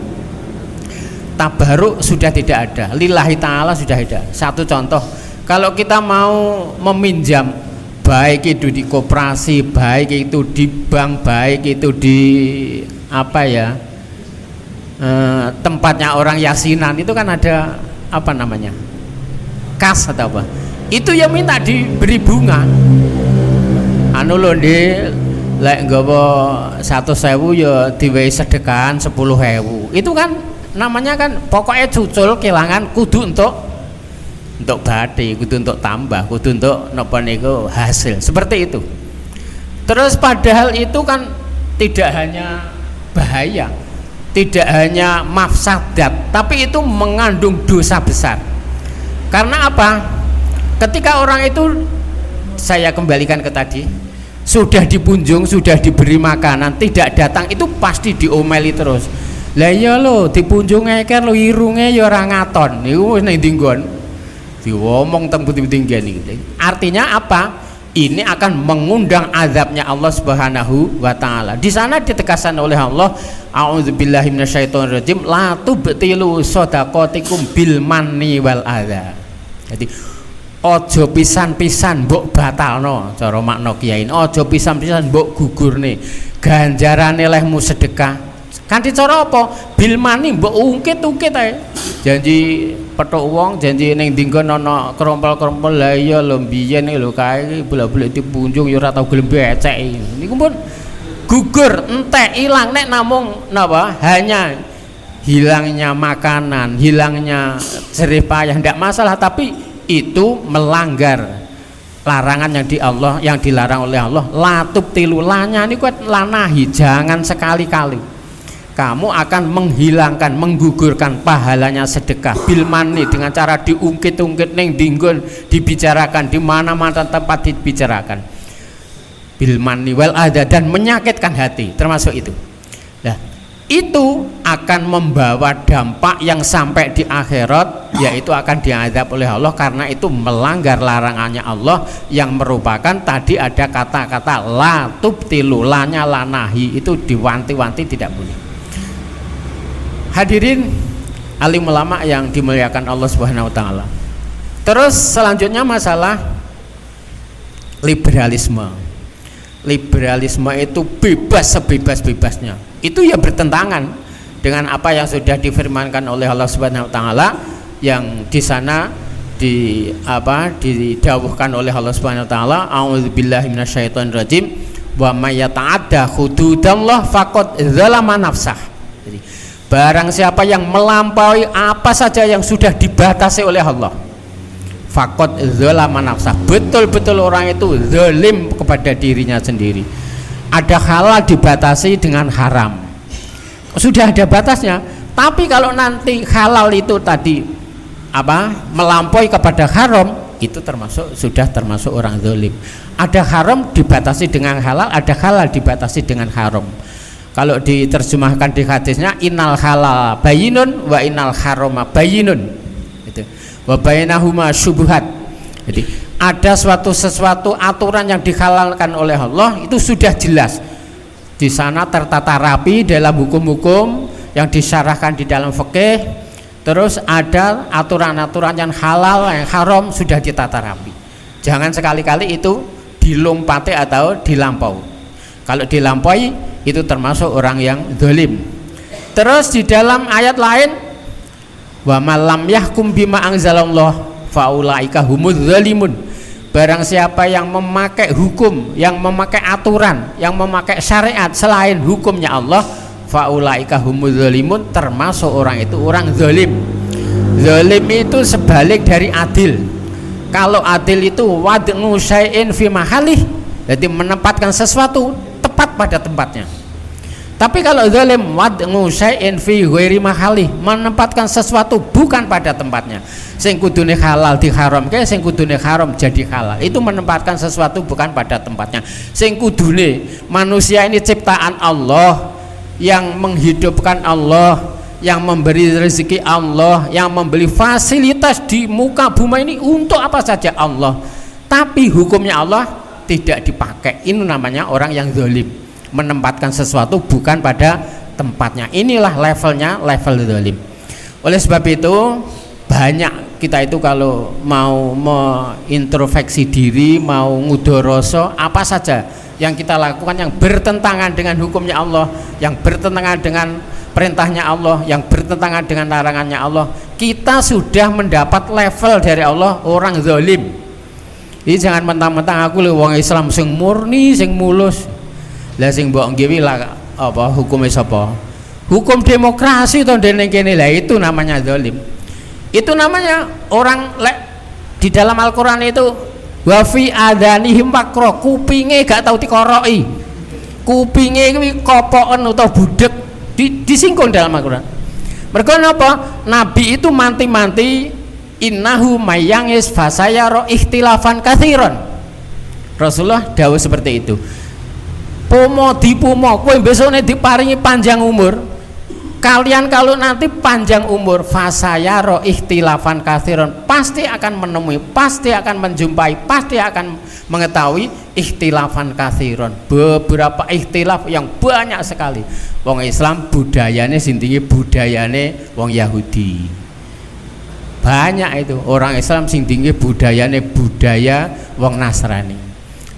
S9: Tabaruk sudah tidak ada, lillahi ta'ala sudah ada. Satu contoh, kalau kita mau meminjam, baik itu di koperasi, baik itu di bank, baik itu di apa ya, tempatnya orang yasinan itu kan ada apa namanya, kas atau apa, itu ya minta diberi bunga. Anu lho ndek, lek nggawa 100.000 ya diwehi sedekahan 10.000. Itu kan namanya kan pokoknya cucul kelangan kudu untuk bathi, kudu untuk tambah, kudu untuk napa niku hasil. Seperti itu. Terus padahal itu kan tidak hanya bahaya, tidak hanya mafsadat, tapi itu mengandung dosa besar. Karena apa? Ketika orang itu, saya kembalikan ke tadi, sudah dipunjung, sudah diberi makanan, tidak datang, itu pasti diomeli terus. Lah iya lho, dipunjung eker lho irunge ya ora ngaton. Niku wis ning dinggon. Diomong teng puting-putinggan iki. Artinya apa? Ini akan mengundang azabnya Allah Subhanahu wa taala. Di sana ditegaskan oleh Allah, a'udzubillahi minasyaitonirrajim, la tubtilu shadaqatikum bil manni wal adza. Jadi ojo pisan-pisan mbok batalno, cara makna kiai. Ojo pisan-pisan mbok gugurne. Ganjarane lehmu sedekah. Kanthi cara apa? Bil mani mbok ungkit-ungkit ae. Janji petuk wong, janji ning dinggon ana krompol-krompol. Lah iya lho mbiyen iki lho kae bolak-balik dipunjung ya ora tau gelem becek. Niku pun gugur, entek, ilang. Nek namung napa? Hanya hilangnya makanan, hilangnya jerih payah ndak masalah, tapi itu melanggar larangan yang dilarang oleh Allah. Latub tilulanya niku lanahi, jangan sekali-kali. Kamu akan menghilangkan, menggugurkan pahalanya sedekah bil mani, dengan cara diungkit-ungkit ning dinggon, dibicarakan di mana-mana tempat dibicarakan bil mani wal adza, dan menyakitkan hati, termasuk itu. Nah, itu akan membawa dampak yang sampai di akhirat, yaitu akan diazab oleh Allah karena itu melanggar larangannya Allah yang merupakan tadi ada kata-kata la tubtilu, lanya lanahi, itu diwanti-wanti tidak boleh. Hadirin alim ulama yang dimuliakan Allah Subhanahu wa taala. Terus selanjutnya masalah liberalisme. Liberalisme itu bebas sebebas-bebasnya. Itu ya bertentangan dengan apa yang sudah difirmankan oleh Allah Subhanahu wa taala, yang di sana didawuhkan oleh Allah Subhanahu wa taala, a'udzubillahi minasyaitonirrajim, wa may yata'adda hududallah faqad zalama nafsah. Jadi barang siapa yang melampaui apa saja yang sudah dibatasi oleh Allah, faqad zalama nafsah, betul-betul orang itu zalim kepada dirinya sendiri. Ada halal dibatasi dengan haram, sudah ada batasnya. Tapi kalau nanti halal itu tadi melampaui kepada haram, itu sudah termasuk orang zalim. Ada haram dibatasi dengan halal, ada halal dibatasi dengan haram. Kalau diterjemahkan di hadisnya, innal halal bayinun wa innal harama bayinun, itu wa bainahuma syubhat. Jadi ada sesuatu aturan yang dihalalkan oleh Allah, itu sudah jelas di sana, tertata rapi dalam hukum-hukum yang disyarahkan di dalam fikih. Terus ada aturan-aturan yang halal, yang haram sudah ditata rapi. Jangan sekali-kali itu dilompati atau dilampaui. Kalau dilampaui itu termasuk orang yang zalim. Terus di dalam ayat lain, wa malam yahkum bima anzalallah faulaika humuz zalimun. Barang siapa yang memakai hukum, yang memakai aturan, yang memakai syariat selain hukumnya Allah, faulaika humuz zalimun, termasuk orang itu orang zalim. Zalim itu sebalik dari adil. Kalau adil itu wad'u syai'in fi mahalih, jadi menempatkan sesuatu tepat pada tempatnya. Tapi kalau zalim, wad'u syai'in fi ghairi mahalih, menempatkan sesuatu bukan pada tempatnya. Sing kudune halal diharamke, sing kudune haram jadi halal. Itu menempatkan sesuatu bukan pada tempatnya. Sing kudune manusia ini ciptaan Allah, yang menghidupkan Allah, yang memberi rezeki Allah, yang memberi fasilitas di muka bumi ini untuk apa saja Allah. Tapi hukumnya Allah tidak dipakai. Ini namanya orang yang zalim, menempatkan sesuatu bukan pada tempatnya. Inilah levelnya, level zalim. Oleh sebab itu banyak kita itu kalau mau mengintrospeksi diri, mau ngudoroso, apa saja yang kita lakukan yang bertentangan dengan hukumnya Allah, yang bertentangan dengan perintahnya Allah, yang bertentangan dengan larangannya Allah, kita sudah mendapat level dari Allah orang zalim. Jadi jangan mentang-mentang aku lho wong Islam sing murni, sing mulus. Lah sing mbok ngewi lah hukume sapa? Hukum demokrasi to ndene kene, lah itu namanya zalim. Itu namanya orang di dalam Al-Qur'an itu wa fi adanihim waqra, kupinge gak tau dikoroki. Kupinge kuwi kopoken utawa budek disinggung dalam Al-Qur'an. Mergo napa? Nabi itu manti-manti innahu mayyangis fasayara ikhtilafan katsiran. Rasulullah dawuh seperti itu. Pomo dipomo kowe besone diparingi panjang umur. Kalian kalau nanti panjang umur, fasayara ikhtilafan katsiran, pasti akan menemui, pasti akan menjumpai, pasti akan mengetahui ikhtilafan katsiran, beberapa ikhtilaf yang banyak sekali. Wong Islam budayane sing budayane wong Yahudi. Banyak itu orang Islam sing tinggi budayane budaya wong Nasrani.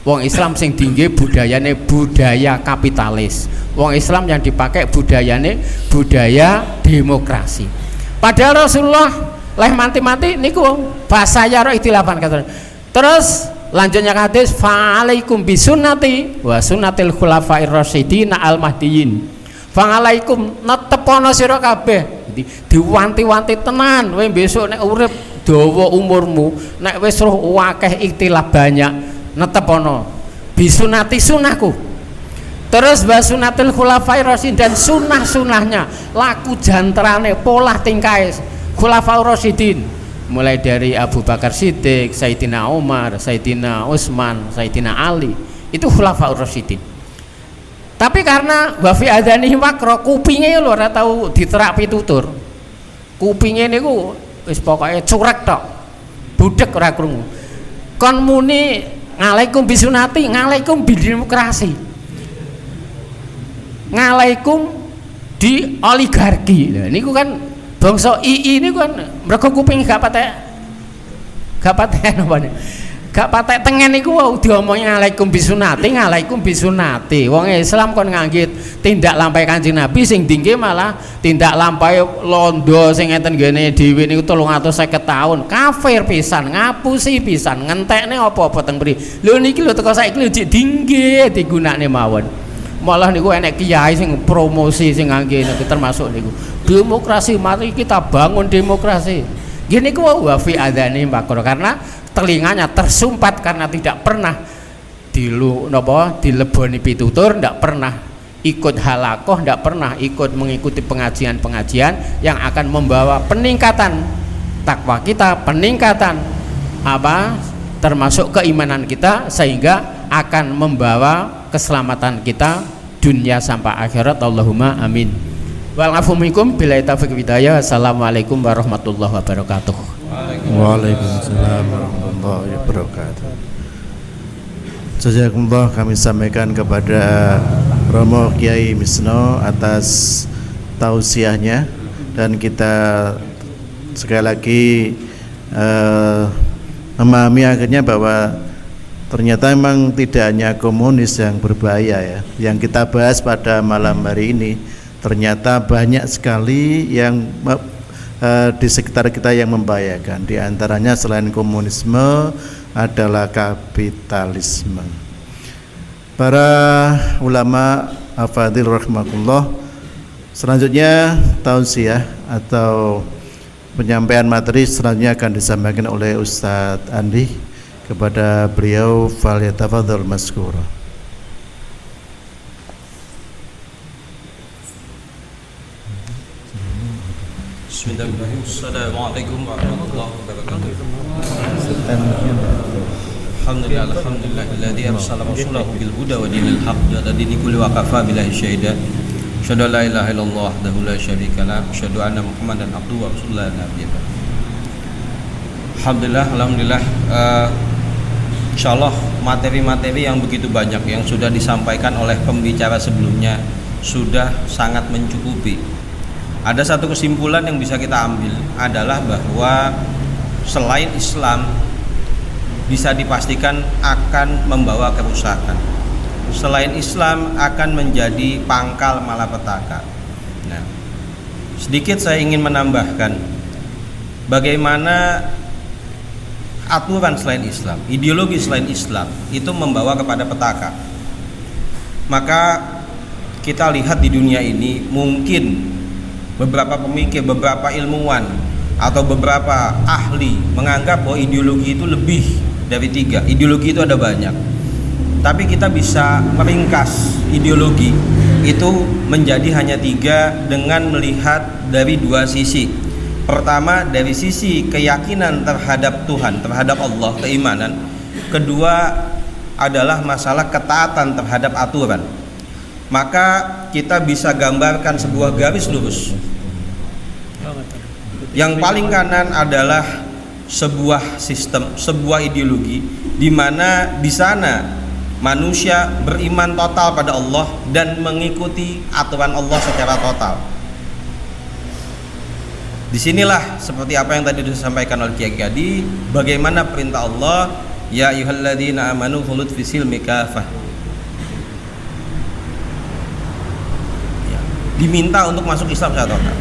S9: Wong Islam sing tinggi budayane budaya kapitalis. Wong Islam yang dipakai budayane budaya demokrasi. Padahal Rasulullah leh mati-mati niku fasayara ikhtilafan katsiran. Terus lanjutnya hadis, fa'alaikum bisunnati wa sunnatil khulafair rasyidin al mahdiyyin. Fa'alaikum netepono sira kabeh. Diwanti-wanti tenan kowe besok nek urip dawa umurmu, nek wis roh akeh ikhtilaf banyak, netepono bisunati sunahku. Terus basunatil khulafair rasyidin, dan sunah-sunahnya, laku jantrane, pola tingkah khulafair rasyidin, mulai dari Abu Bakar Siddiq, Sayyidina Umar, Sayyidina Utsman, Sayyidina Ali, itu khulafair rasyidin. Tapi karena wafi adanihi waqra, kupinge lho ora tau diterak pitutur. Kupinge niku wis pokoke curek tok. Budek ora krungu. Kon muni ngalaikum bisunati, ngalaikum bidemokrasi, ngalaikum di oligarki. Nah, niku kan bangsa II niku kan mergo kuping gak patek napa. Gak patek tengen iku wau diomongi alaikum bisunati, alaikum bisunati. Wong Islam kon nganggit tindak lampahe Kanjeng Nabi sing dingke malah tindak lampahe londo sing ngeten ngene dhewe niku 350 taun. Kafir pisan, ngapusi pisan, ngentekne apa-apa teng mriki. Lho niki lho teko saiki lho dingke digunakne mawon. Malah niku enek kiai sing promosi sing ngangge niku termasuk niku. Demokrasi, mari kita bangun demokrasi. Gini ku wa fi adzani bakor, karena telinganya tersumpat karena tidak pernah dileboni pitutur, tidak pernah ikut halakoh, tidak pernah ikut mengikuti pengajian-pengajian yang akan membawa peningkatan takwa kita, peningkatan termasuk keimanan kita, sehingga akan membawa keselamatan kita dunia sampai akhirat. Allahumma amin. Wa'alaikum billahi taufiq hidayah. Assalamualaikum warahmatullahi wabarakatuh.
S4: Waalaikumsalam warahmatullahi wabarakatuh. Jazakumullah kami sampaikan kepada Romo Kiai Misno atas tausiahnya, dan kita sekali lagi memahami akhirnya bahwa ternyata memang tidak hanya komunis yang berbahaya ya. Yang kita bahas pada malam hari ini, ternyata banyak sekali yang di sekitar kita yang membahayakan. Di antaranya selain komunisme adalah kapitalisme. Para ulama afadil rahimakumullah, selanjutnya tausiah atau penyampaian materi selanjutnya akan disampaikan oleh Ustadz Andi. Kepada beliau falyatafadhal mazkura.
S10: Bismillahirrahmanirrahim. Assalamualaikum warahmatullahi wabarakatuh. Alhamdulillahilladzi arsala rasulahu bil huda wa dinil haqq wa dini kulli wa kafa billahi syahida. Asyhadu an la ilaha illallah wahdahu la syarika lah, asyhadu anna Muhammadan abduhu wa rasuluhu nabiyana. Alhamdulillah, insyaallah materi-materi yang begitu banyak yang sudah disampaikan oleh pembicara sebelumnya sudah sangat mencukupi. Ada satu kesimpulan yang bisa kita ambil adalah bahwa selain Islam bisa dipastikan akan membawa kerusakan. Selain Islam akan menjadi pangkal malapetaka. Nah, sedikit saya ingin menambahkan bagaimana aturan selain Islam, ideologi selain Islam itu membawa kepada petaka. Maka kita lihat di dunia ini mungkin beberapa pemikir, beberapa ilmuwan atau beberapa ahli menganggap bahwa ideologi itu lebih dari 3. Ideologi itu ada banyak, tapi kita bisa meringkas ideologi itu menjadi hanya 3 dengan melihat dari 2 sisi. Pertama, dari sisi keyakinan terhadap Tuhan, terhadap Allah, keimanan. Kedua adalah masalah ketaatan terhadap aturan. Maka kita bisa gambarkan sebuah garis lurus. Yang paling kanan adalah sebuah sistem, sebuah ideologi di mana di sana manusia beriman total pada Allah dan mengikuti aturan Allah secara total. Disinilah seperti apa yang tadi disampaikan oleh Kiai Gadi, bagaimana perintah Allah, ya ayyuhalladzina amanu khulud fisil mikafah. Diminta untuk masuk Islam secara total.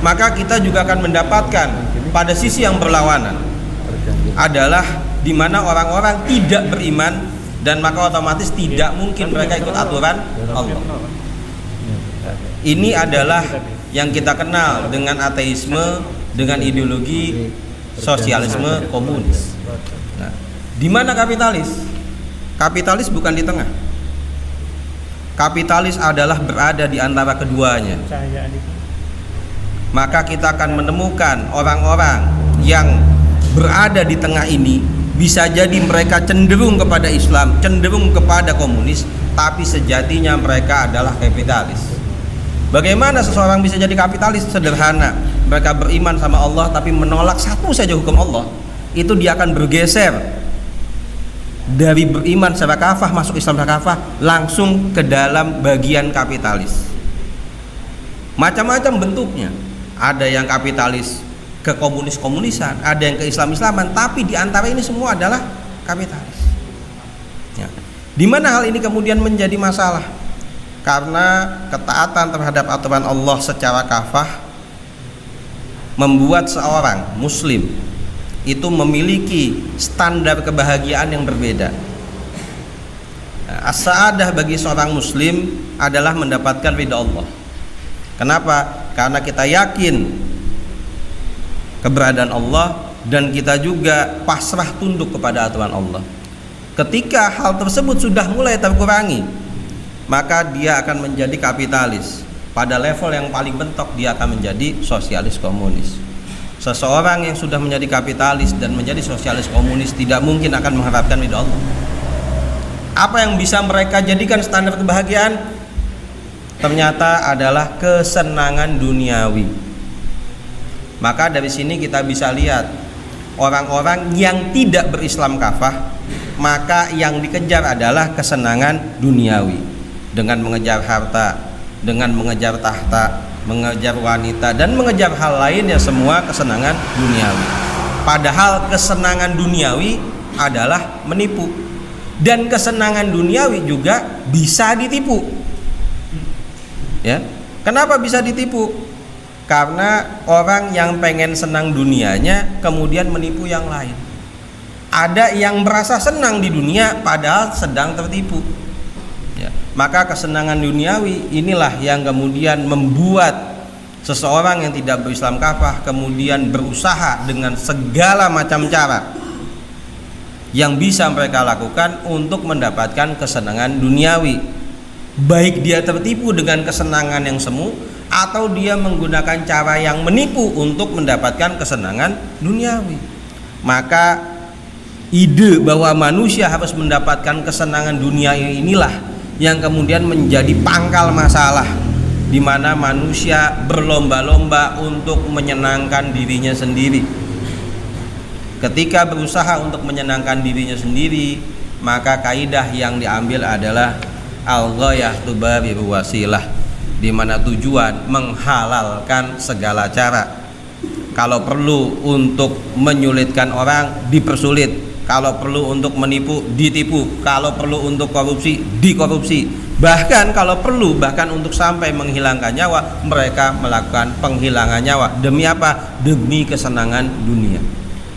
S10: Maka kita juga akan mendapatkan pada sisi yang berlawanan adalah di mana orang-orang tidak beriman, dan maka otomatis tidak mungkin mereka ikut aturan Allah. Ini adalah yang kita kenal dengan ateisme, dengan ideologi sosialisme komunis. Nah, di mana kapitalis? Kapitalis bukan di tengah. Kapitalis adalah berada di antara keduanya. Maka kita akan menemukan orang-orang yang berada di tengah ini, bisa jadi mereka cenderung kepada Islam, cenderung kepada komunis, tapi sejatinya mereka adalah kapitalis. Bagaimana seseorang bisa jadi kapitalis? Sederhana, mereka beriman sama Allah tapi menolak satu saja hukum Allah, itu dia akan bergeser dari beriman secara kafah masuk Islam secara kafah langsung ke dalam bagian kapitalis. Macam-macam bentuknya. Ada yang kapitalis ke komunis-komunisan, ada yang ke Islam-Islaman, tapi di antara ini semua adalah kapitalis. Ya. Di mana hal ini kemudian menjadi masalah? Karena ketaatan terhadap aturan Allah secara kafah membuat seorang muslim itu memiliki standar kebahagiaan yang berbeda. As-sa'adah bagi seorang muslim adalah mendapatkan ridha Allah. Kenapa? Karena kita yakin keberadaan Allah dan kita juga pasrah tunduk kepada aturan Allah. Ketika hal tersebut sudah mulai terkurangi, maka dia akan menjadi kapitalis. Pada level yang paling mentok dia akan menjadi sosialis komunis. Seseorang yang sudah menjadi kapitalis dan menjadi sosialis komunis tidak mungkin akan mengharapkan ridha Allah. Apa yang bisa mereka jadikan standar kebahagiaan? Ternyata adalah kesenangan duniawi. Maka dari sini kita bisa lihat orang-orang yang tidak berislam kafah, maka yang dikejar adalah kesenangan duniawi dengan mengejar harta, dengan mengejar tahta, mengejar wanita dan mengejar hal lain yang semua kesenangan duniawi. Padahal kesenangan duniawi adalah menipu. Dan kesenangan duniawi juga bisa ditipu. Ya. Kenapa bisa ditipu? Karena orang yang pengen senang dunianya kemudian menipu yang lain. Ada yang merasa senang di dunia padahal sedang tertipu. Ya. Maka kesenangan duniawi inilah yang kemudian membuat seseorang yang tidak berislam kafah kemudian berusaha dengan segala macam cara yang bisa mereka lakukan untuk mendapatkan kesenangan duniawi. Baik dia tertipu dengan kesenangan yang semu atau dia menggunakan cara yang menipu untuk mendapatkan kesenangan duniawi. Maka ide bahwa manusia harus mendapatkan kesenangan dunia inilah yang kemudian menjadi pangkal masalah, di mana manusia berlomba-lomba untuk menyenangkan dirinya sendiri. Ketika berusaha untuk menyenangkan dirinya sendiri, maka kaidah yang diambil adalah al-ghayah tubarir wasilah, di mana tujuan menghalalkan segala cara. Kalau perlu untuk menyulitkan orang, dipersulit. Kalau perlu untuk menipu, ditipu. Kalau perlu untuk korupsi, dikorupsi. Bahkan kalau perlu, bahkan untuk sampai menghilangkan nyawa, mereka melakukan penghilangan nyawa. Demi apa? Demi kesenangan dunia.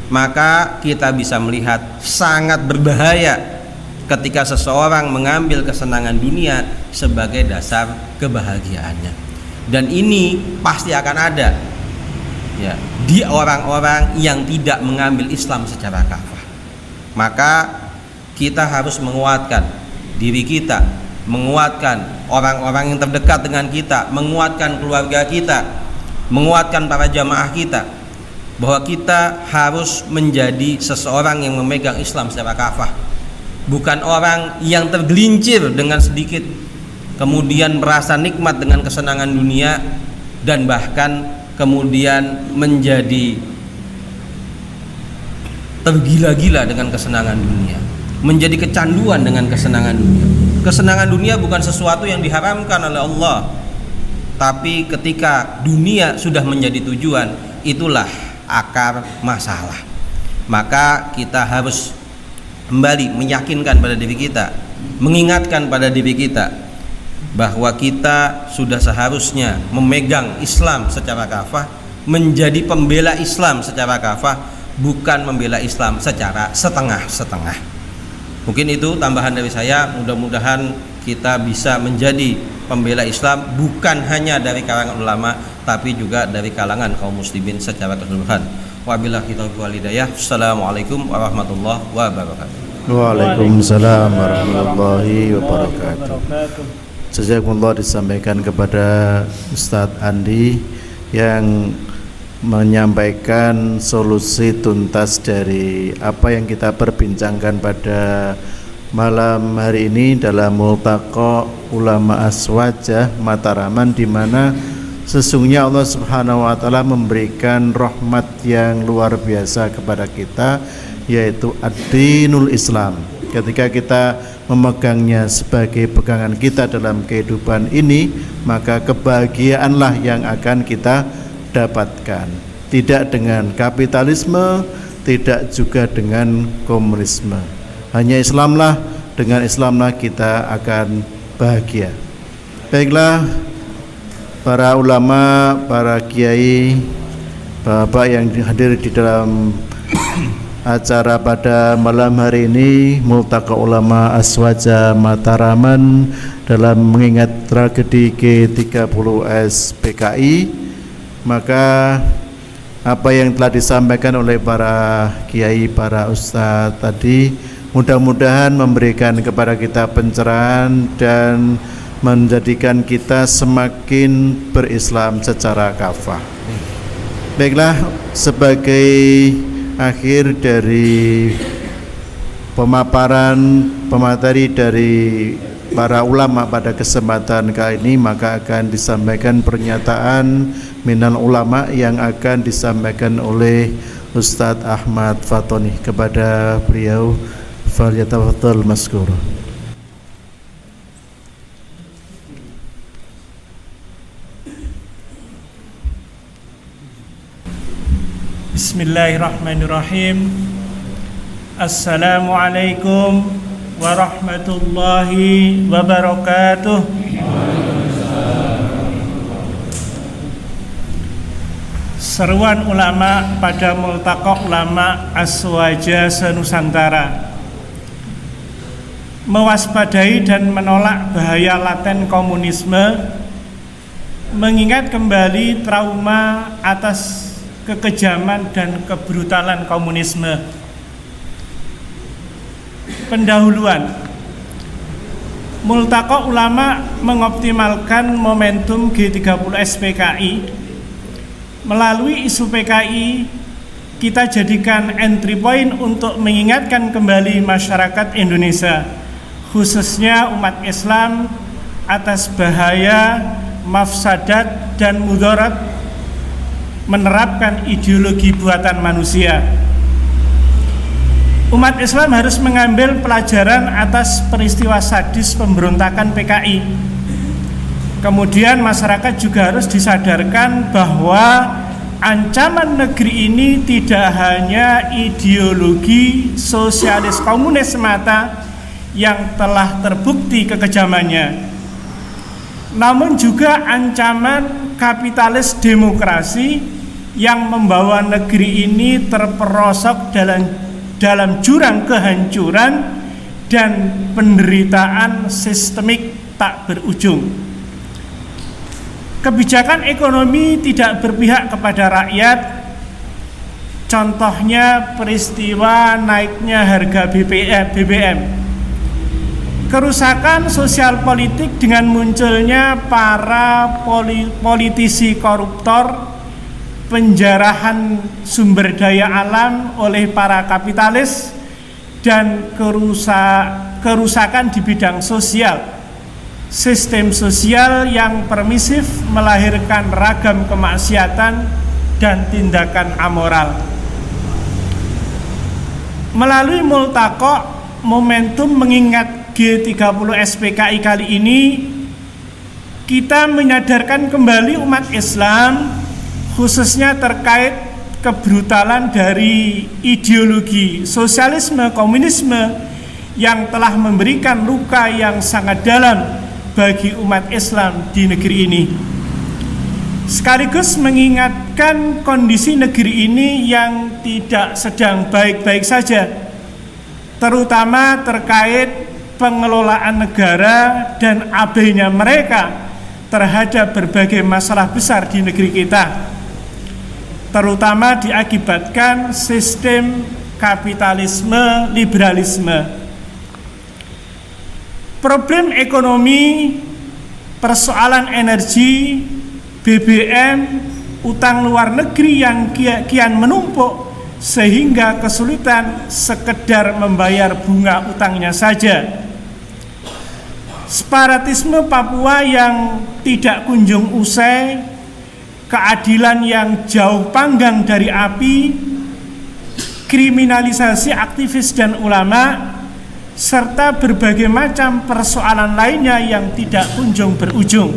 S10: Maka kita bisa melihat sangat berbahaya ketika seseorang mengambil kesenangan dunia sebagai dasar kebahagiaannya. Dan ini pasti akan ada ya di orang-orang yang tidak mengambil Islam secara kafah. Maka kita harus menguatkan diri kita, menguatkan orang-orang yang terdekat dengan kita, menguatkan keluarga kita, menguatkan para jamaah kita, bahwa kita harus menjadi seseorang yang memegang Islam secara kafah, bukan orang yang tergelincir dengan sedikit kemudian merasa nikmat dengan kesenangan dunia dan bahkan kemudian menjadi tergila-gila dengan kesenangan dunia, menjadi kecanduan dengan kesenangan dunia. Kesenangan dunia bukan sesuatu yang diharamkan oleh Allah, tapi ketika dunia sudah menjadi tujuan, itulah akar masalah. Maka kita harus kembali meyakinkan pada diri kita, mengingatkan pada diri kita bahwa kita sudah seharusnya memegang Islam secara kafah, menjadi pembela Islam secara kafah, bukan membela Islam secara setengah-setengah. Mungkin itu tambahan dari saya. Mudah-mudahan kita bisa menjadi pembela Islam bukan hanya dari kalangan ulama tapi juga dari kalangan kaum muslimin secara keseluruhan. Wabillahi taufiq wal hidayah. Assalamualaikum warahmatullahi wabarakatuh.
S4: Waalaikumsalam warahmatullahi wabarakatuh. Jazakumullah disampaikan kepada Ustadz Andi yang menyampaikan solusi tuntas dari apa yang kita perbincangkan pada malam hari ini dalam Multaqa Ulama Aswajah Mataraman, di mana sesungguhnya Allah Subhanahu wa taala memberikan rahmat yang luar biasa kepada kita, yaitu ad-dinul Islam. Ketika kita memegangnya sebagai pegangan kita dalam kehidupan ini, maka kebahagiaanlah yang akan kita dapatkan, tidak dengan kapitalisme, tidak juga dengan komunisme. Hanya Islamlah, dengan Islamlah kita akan bahagia. Baiklah, para ulama, para kiai, bapak yang hadir di dalam acara pada malam hari ini, Multaqa Ulama Aswaja Mataraman, dalam mengingat tragedi G30S PKI. Maka apa yang telah disampaikan oleh para kiai, para ustadz tadi, mudah-mudahan memberikan kepada kita pencerahan dan menjadikan kita semakin berislam secara kafah. Baiklah, sebagai akhir dari pemaparan pemateri dari para ulama pada kesempatan kali ini, maka akan disampaikan pernyataan minal ulama yang akan disampaikan oleh Ustadz Ahmad Fatoni. Kepada beliau, falyatafaddal mazkur.
S8: Bismillahirrahmanirrahim. Assalamualaikum warahmatullahi wabarakatuh. Seruan ulama pada Multaqa Ulama Aswaja se-Nusantara, mewaspadai dan menolak bahaya laten komunisme, mengingat kembali trauma atas kekejaman dan kebrutalan komunisme. Pendahuluan. Multaqa Ulama mengoptimalkan momentum G30S PKI. Melalui isu PKI, kita jadikan entry point untuk mengingatkan kembali masyarakat Indonesia, khususnya umat Islam, atas bahaya, mafsadat dan mudarat menerapkan ideologi buatan manusia. Umat Islam harus mengambil pelajaran atas peristiwa sadis pemberontakan PKI. Kemudian masyarakat juga harus disadarkan bahwa ancaman negeri ini tidak hanya ideologi sosialis komunis semata yang telah terbukti kekejamannya, namun juga ancaman kapitalis demokrasi yang membawa negeri ini terperosok dalam jurang kehancuran dan penderitaan sistemik tak berujung. Kebijakan ekonomi tidak berpihak kepada rakyat. Contohnya peristiwa naiknya harga BBM. Kerusakan sosial politik dengan munculnya para politisi koruptor, penjarahan sumber daya alam oleh para kapitalis, dan kerusakan di bidang sosial. Sistem sosial yang permisif melahirkan ragam kemaksiatan dan tindakan amoral. Melalui Multaqa, momentum mengingat G30S PKI kali ini, kita menyadarkan kembali umat Islam, khususnya terkait kebrutalan dari ideologi sosialisme komunisme yang telah memberikan luka yang sangat dalam bagi umat Islam di negeri ini, sekaligus mengingatkan kondisi negeri ini yang tidak sedang baik-baik saja, terutama terkait pengelolaan negara dan abainya mereka terhadap berbagai masalah besar di negeri kita, terutama diakibatkan sistem kapitalisme liberalisme. Problem ekonomi, persoalan energi, BBM, utang luar negeri yang kian menumpuk sehingga kesulitan sekedar membayar bunga utangnya saja. Separatisme Papua yang tidak kunjung usai, keadilan yang jauh panggang dari api, kriminalisasi aktivis dan ulama, serta berbagai macam persoalan lainnya yang tidak kunjung berujung.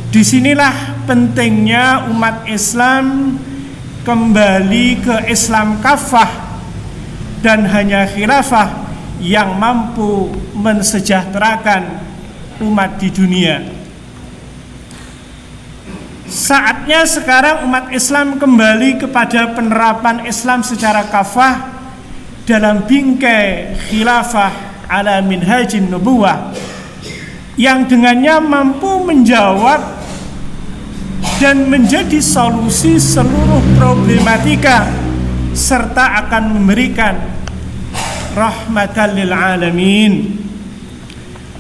S8: Disinilah pentingnya umat Islam kembali ke Islam kafah, dan hanya khilafah yang mampu mensejahterakan umat di dunia. Saatnya sekarang umat Islam kembali kepada penerapan Islam secara kafah dalam bingkai khilafah ala minhajin nubuwah, yang dengannya mampu menjawab dan menjadi solusi seluruh problematika serta akan memberikan rahmatan lil alamin.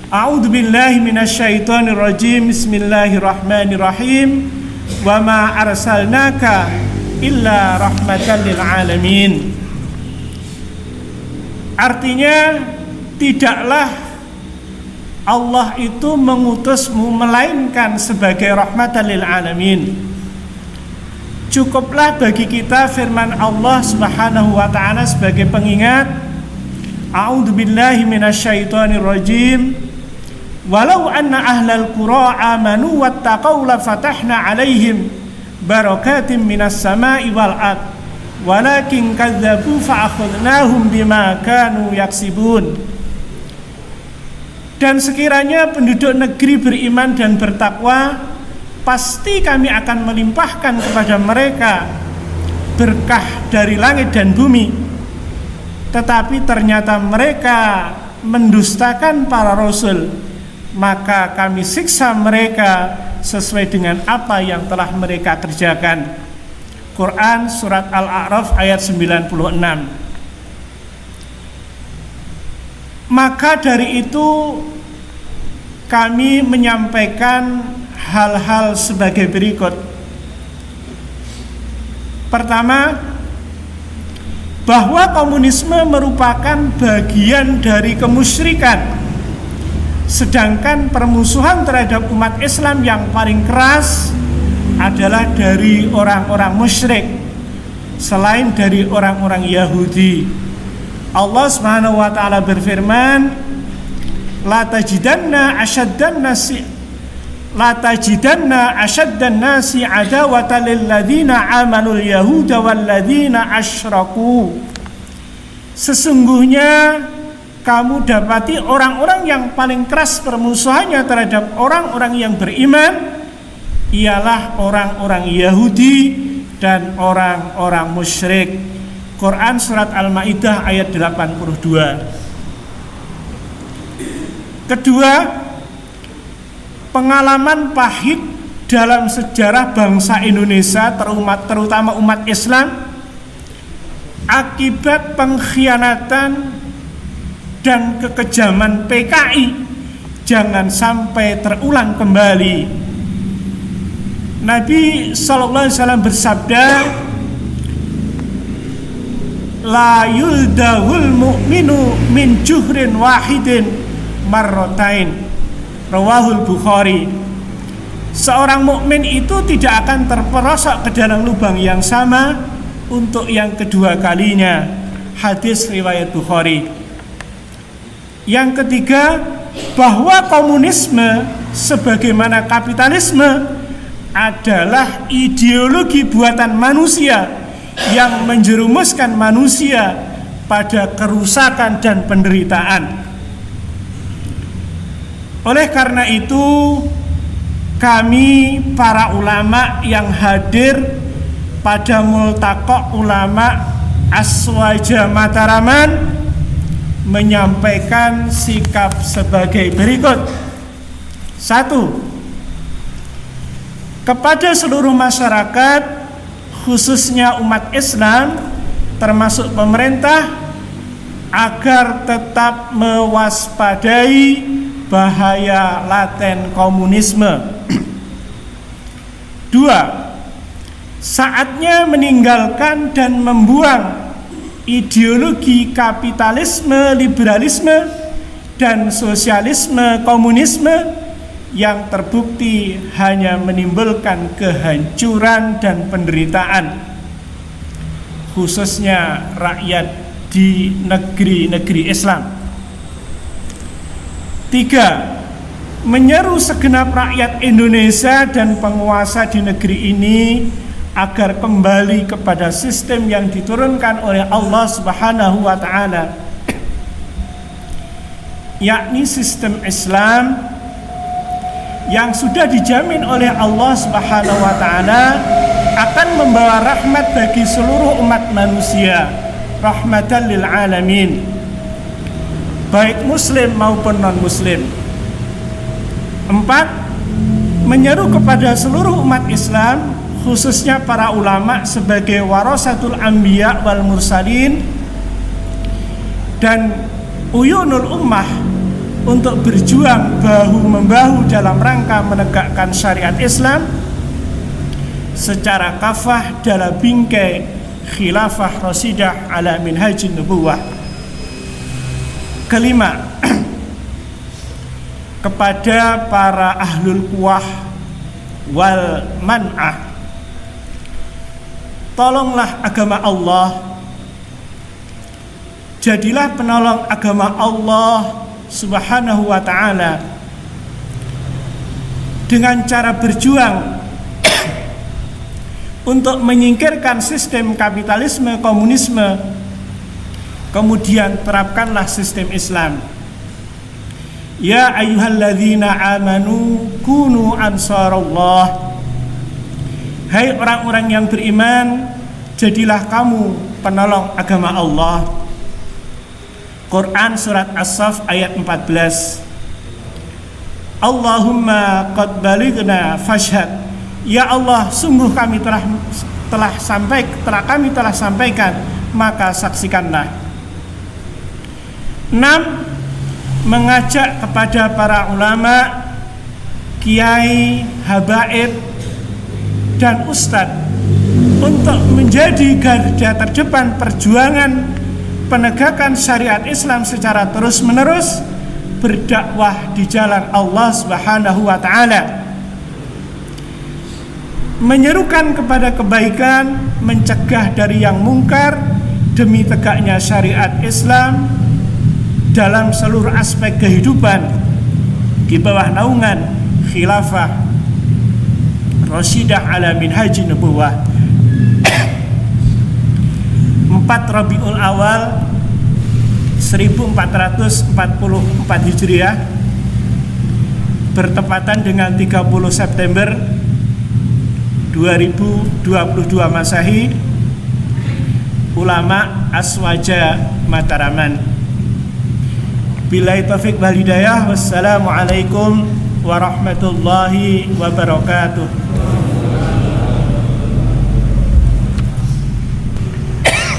S8: A'udzu billahi minasyaitonir rajim. Bismillahirrahmanirrahim. Wa ma arsalnaka illa rahmatan lil alamin. Artinya, tidaklah Allah itu mengutusmu melainkan sebagai rahmatan lil alamin. Cukuplah bagi kita firman Allah Subhanahu wa taala sebagai pengingat. A'udzu billahi minasyaitonir rajim. Walau anna ahlal qura amanu wattaqau la fatahna 'alaihim barakatim minas sama'i wal ard walakin kadzdzabu fa akhadnahum bima kanu yaksibun. Dan sekiranya penduduk negeri beriman dan bertakwa, pasti kami akan melimpahkan kepada mereka berkah dari langit dan bumi. Tetapi ternyata mereka mendustakan para rasul, maka kami siksa mereka sesuai dengan apa yang telah mereka kerjakan. Quran surat Al-A'raf ayat 96. Maka dari itu kami menyampaikan hal-hal sebagai berikut. Pertama, bahwa komunisme merupakan bagian dari kemusyrikan, sedangkan permusuhan terhadap umat Islam yang paling keras adalah dari orang-orang musyrik selain dari orang-orang Yahudi. Allah Subhanahu wa taala berfirman, la tajidanna asyaddan nasi adawatan lil ladzina amanul yahuda wal ladzina asyraku. Sesungguhnya kamu dapati orang-orang yang paling keras permusuhannya terhadap orang-orang yang beriman ialah orang-orang Yahudi dan orang-orang musyrik. Quran surat Al-Maidah ayat 82. Kedua, pengalaman pahit dalam sejarah bangsa Indonesia, terutama umat Islam, akibat pengkhianatan dan kekejaman PKI jangan sampai terulang kembali. Nabi SAW bersabda, la yuldahul mu'minu min juhrin wahidin marrotain. Rawahul Bukhari. Seorang mukmin itu tidak akan terperosok ke dalam lubang yang sama untuk yang kedua kalinya. Hadis riwayat Bukhari. Yang ketiga, bahwa komunisme sebagaimana kapitalisme adalah ideologi buatan manusia yang menjerumuskan manusia pada kerusakan dan penderitaan. Oleh karena itu, kami para ulama yang hadir pada Multaqo Ulama Aswaja Mataraman menyampaikan sikap sebagai berikut. 1. Kepada seluruh masyarakat, khususnya umat Islam termasuk pemerintah, agar tetap mewaspadai bahaya laten komunisme. 2. Saatnya meninggalkan dan membuang ideologi kapitalisme, liberalisme, dan sosialisme komunisme yang terbukti hanya menimbulkan kehancuran dan penderitaan, khususnya rakyat di negeri-negeri Islam. 3. Menyeru segenap rakyat Indonesia dan penguasa di negeri ini agar kembali kepada sistem yang diturunkan oleh Allah Subhanahu wa taala, yakni sistem Islam yang sudah dijamin oleh Allah Subhanahu wa taala akan membawa rahmat bagi seluruh umat manusia, rahmatan lil alamin, baik muslim maupun non muslim. 4. Menyeru kepada seluruh umat Islam, khususnya para ulama sebagai warasatul anbiya wal mursalin dan uyunul ummah, untuk berjuang bahu-membahu dalam rangka menegakkan syariat Islam secara kafah dalam bingkai khilafah rasidah ala minhajin nubuwah. 5. Kepada para ahlul quwah wal man'ah, tolonglah agama Allah, jadilah penolong agama Allah Subhanahu wa ta'ala dengan cara berjuang untuk menyingkirkan sistem kapitalisme, komunisme, kemudian terapkanlah sistem Islam. Ya ayyuhalladzina amanu kunu ansarallah, hai orang-orang yang beriman, jadilah kamu penolong agama Allah. Quran surat As-Saff ayat 14. Allahumma qad balighna fashhad, ya Allah, sungguh kami telah sampaikan, maka saksikanlah. 6. Mengajak kepada para ulama, kiai, habaib dan ustadz untuk menjadi garda terdepan perjuangan penegakan syariat Islam secara terus-menerus, berdakwah di jalan Allah Subhanahu wa taala, menyerukan kepada kebaikan, mencegah dari yang mungkar demi tegaknya syariat Islam dalam seluruh aspek kehidupan di bawah naungan khilafah Rasyidah ala minhajin nubuwah. 4 Rabiul Awal 1444 Hijriah bertepatan dengan 30 September 2022 Masehi, ulama Aswaja Mataraman. Billahi taufik wal hidayah. Wassalamualaikum warahmatullahi wabarakatuh.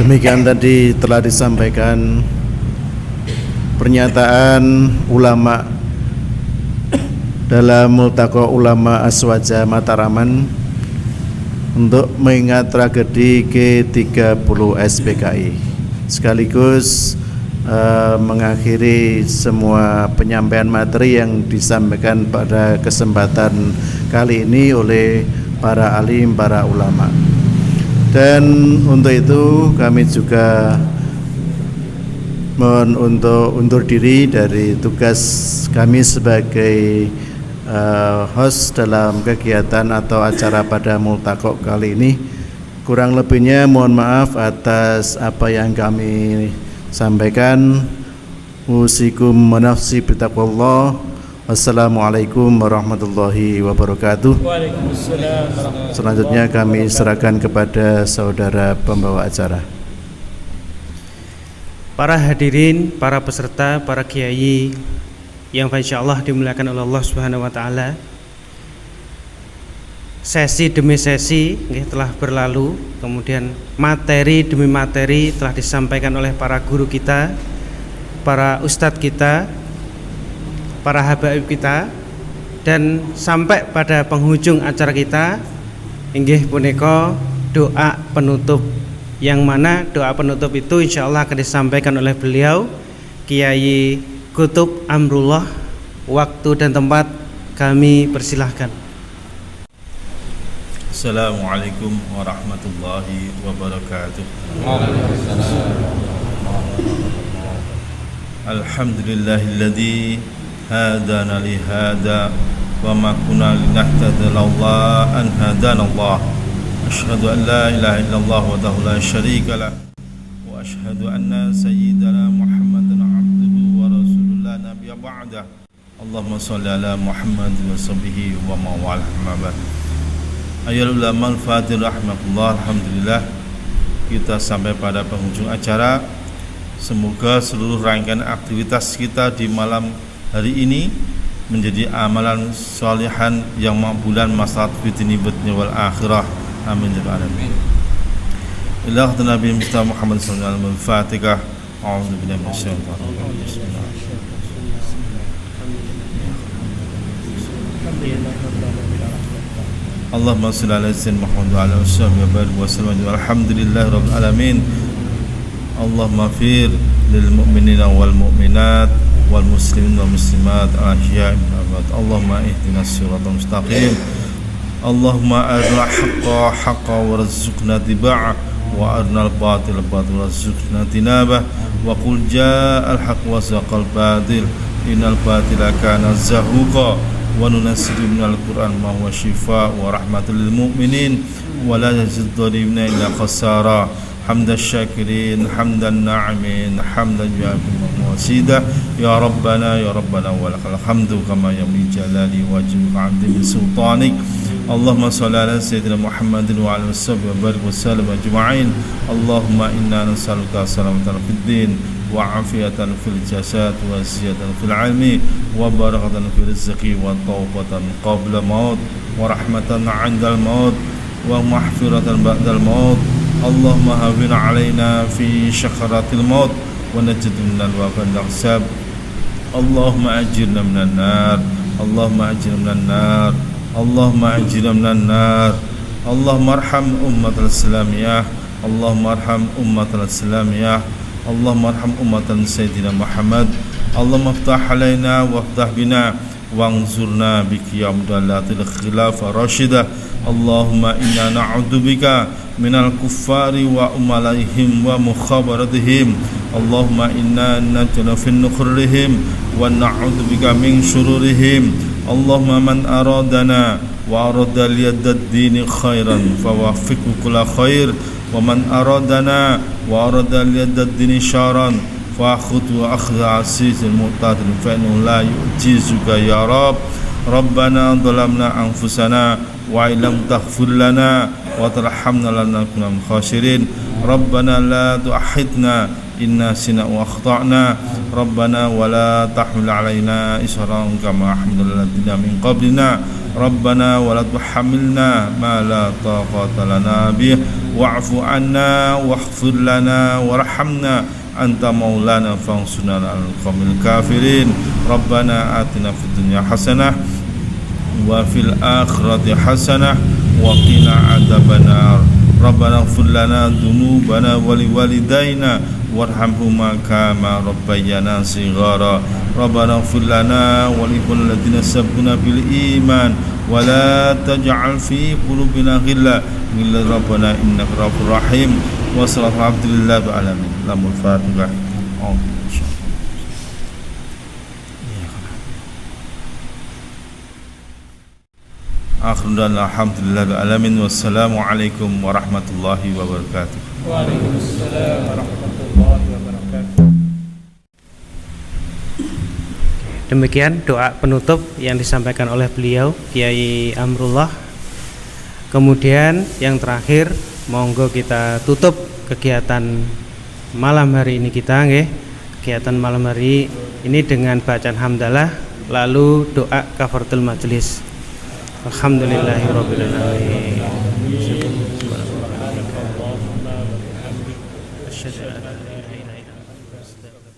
S4: Demikian tadi telah disampaikan pernyataan ulama dalam Multaqa Ulama Aswaja Mataraman untuk mengingat tragedi G30 SPKI, sekaligus mengakhiri semua penyampaian materi yang disampaikan pada kesempatan kali ini oleh para alim, para ulama. Dan untuk itu kami juga mohon untuk undur diri dari tugas kami sebagai host dalam kegiatan atau acara pada Multaqa kali ini. Kurang lebihnya mohon maaf atas apa yang kami sampaikan. Usikum wa nafsi bitaqwallah. Wassalamualaikum warahmatullahi wabarakatuh.
S8: Waalaikumsalam.
S4: Selanjutnya kami serahkan kepada saudara pembawa acara.
S1: Para hadirin, para peserta, para kiai yang insyaallah dimuliakan oleh Allah Subhanahu wa taala. Sesi demi sesi telah berlalu, kemudian materi demi materi telah disampaikan oleh para guru kita, para ustadz kita, para habaib kita, dan sampai pada penghujung acara kita inggih punika doa penutup, yang mana doa penutup itu insyaallah akan disampaikan oleh beliau Kiai Qutub Amrullah. Waktu dan tempat kami persilahkan.
S11: Assalamualaikum warahmatullahi wabarakatuh. Alhamdulillahilladzi hadana li hada wa ma kunna linahtadiya laula an hadana Allah. أشهد أن لا إله إلا الله وحده لا شريك له وأشهد أن سيدنا محمدا عبده ورسوله لا نبي بعده اللهم صل على محمد وصحبه ومن والاه أما بعد. Ayyuhal ulama al-fadhil rahmatullah, alhamdulillah kita sampai pada penghujung acara. Semoga seluruh rangkaian aktivitas kita di malam hari ini menjadi amalan salihan yang makbulan maslahat fid dunya wal akhirah. Amin ya rabbal alamin. Ila Nabi Muhammad sallallahu alaihi wasallam. Al-Fatihah. A'udzu billahi minasyaitonir rajim. Bismillahirrahmanirrahim. Allahumma shalli ala sayyidina Muhammad wa ala alihi wa barik wa sallam. Alhamdulillahi rabbil alamin. Allahumma fir lil mu'minina wal mu'minat wal muslimin wal muslimat al-ahya'i minhum wal amwat. Allahumma ihdinas siratal mustaqim. Allahumma arina haqqa haqqan warzuqna tiba'ah wa arina al-batila batilan warzuqna tinabah wa qul ja'al haqq wa zaqal batil innal batila kana zahuqa wa nunazzilu minal qur'an ma huwa shifaa wa rahmatul lil mu'minin wa la yazidud dhalimina illa khasara. Hamdan syakirin, hamdan na'imin, hamdan wasida. Ya Rabbana wa lakal hamdu kama yamli jalali wajhika 'abdi min sultanik. Allahumma shalli ala sayyidina Muhammadin wa ala alihi wa barik wa sallim ajma'in. Allahumma inna nas'aluka salamatan fid din wa afiyatan fil jasad wa ziyadatan fil 'ilmi wa barakatan fil rizqi wa tawbatan qabla maut wa rahmatan 'indal maut wa maghfiratan ba'dal maut. Allahumma hawwin 'alaina fi syakaratil maut wa najjina minal wabal aksab. Allahumma ajirna minan nar. Allahumma ajirna minan nar. Allahumma ajirna minan nar. Allahumma arham ummatal islamiyah. Allahumma arham ummatal islamiyah. Allahumma arham ummatan sayyidina Muhammad. Allahumma iftah 'alaina wa iftah bina wanzurna bikiyam dalatil khilafah rasyidah. Allahumma inna na'udzubika minal kuffari wa umalaihim wa mukhabaratihim. Allahumma inna naj'aluka fi nukhurihim wa na'udzubika min syururihim. Allahumma man aradana wa arada liyad-dini khairan fawaffiqhu kulla khair wa man aradana wa arada liyad-dini syaran fa'khudhu akhdha 'azizil muqtadir fa innahu la yu'jizuka ya Rabb. Rabbana dhalamna anfusana wa illam taghfir lana wa tarhamna lanakunanna minal khasirin. Rabbana la tu'akhidna inna sina wa akhtana. Rabbana wa la tahmil 'alaina isran kama hamalna 'alal ladzina min qablina. Rabbana wa la tuhammilna ma la taqata lana bih wa'fu 'anna waghfir lana warhamna anta maulana fansurna 'alal qaumil kafirin. Rabbana atina fid dunya hasanah wa fil akhirati hasanah wa qina adzabannar. Rabbana ighfir lana dzunubana wa liwalidayna warhamhuma kama rabbayana shighara. Rabbana ighfir lana wa lil ladzina sabaquna bil iman wa la taj'al fi qulubina ghillan lil rabbana innaka ghafurur rahim. Wa sallallahu alhamdulillahi rabbil alamin. Lamul Fatihah. Akhirul alhamdulillahil alamin. Wassalamualaikum warahmatullahi wabarakatuh.
S8: Waalaikumsalam warahmatullahi wabarakatuh.
S1: Demikian doa penutup yang disampaikan oleh beliau Kiai Amrullah. Kemudian yang terakhir monggo kita tutup kegiatan malam hari ini kita nggih. Kegiatan malam hari ini dengan bacaan hamdalah lalu doa kafaratul majelis. Alhamdulillahirabbil alamin. Asyhadu an la ilaha illallah.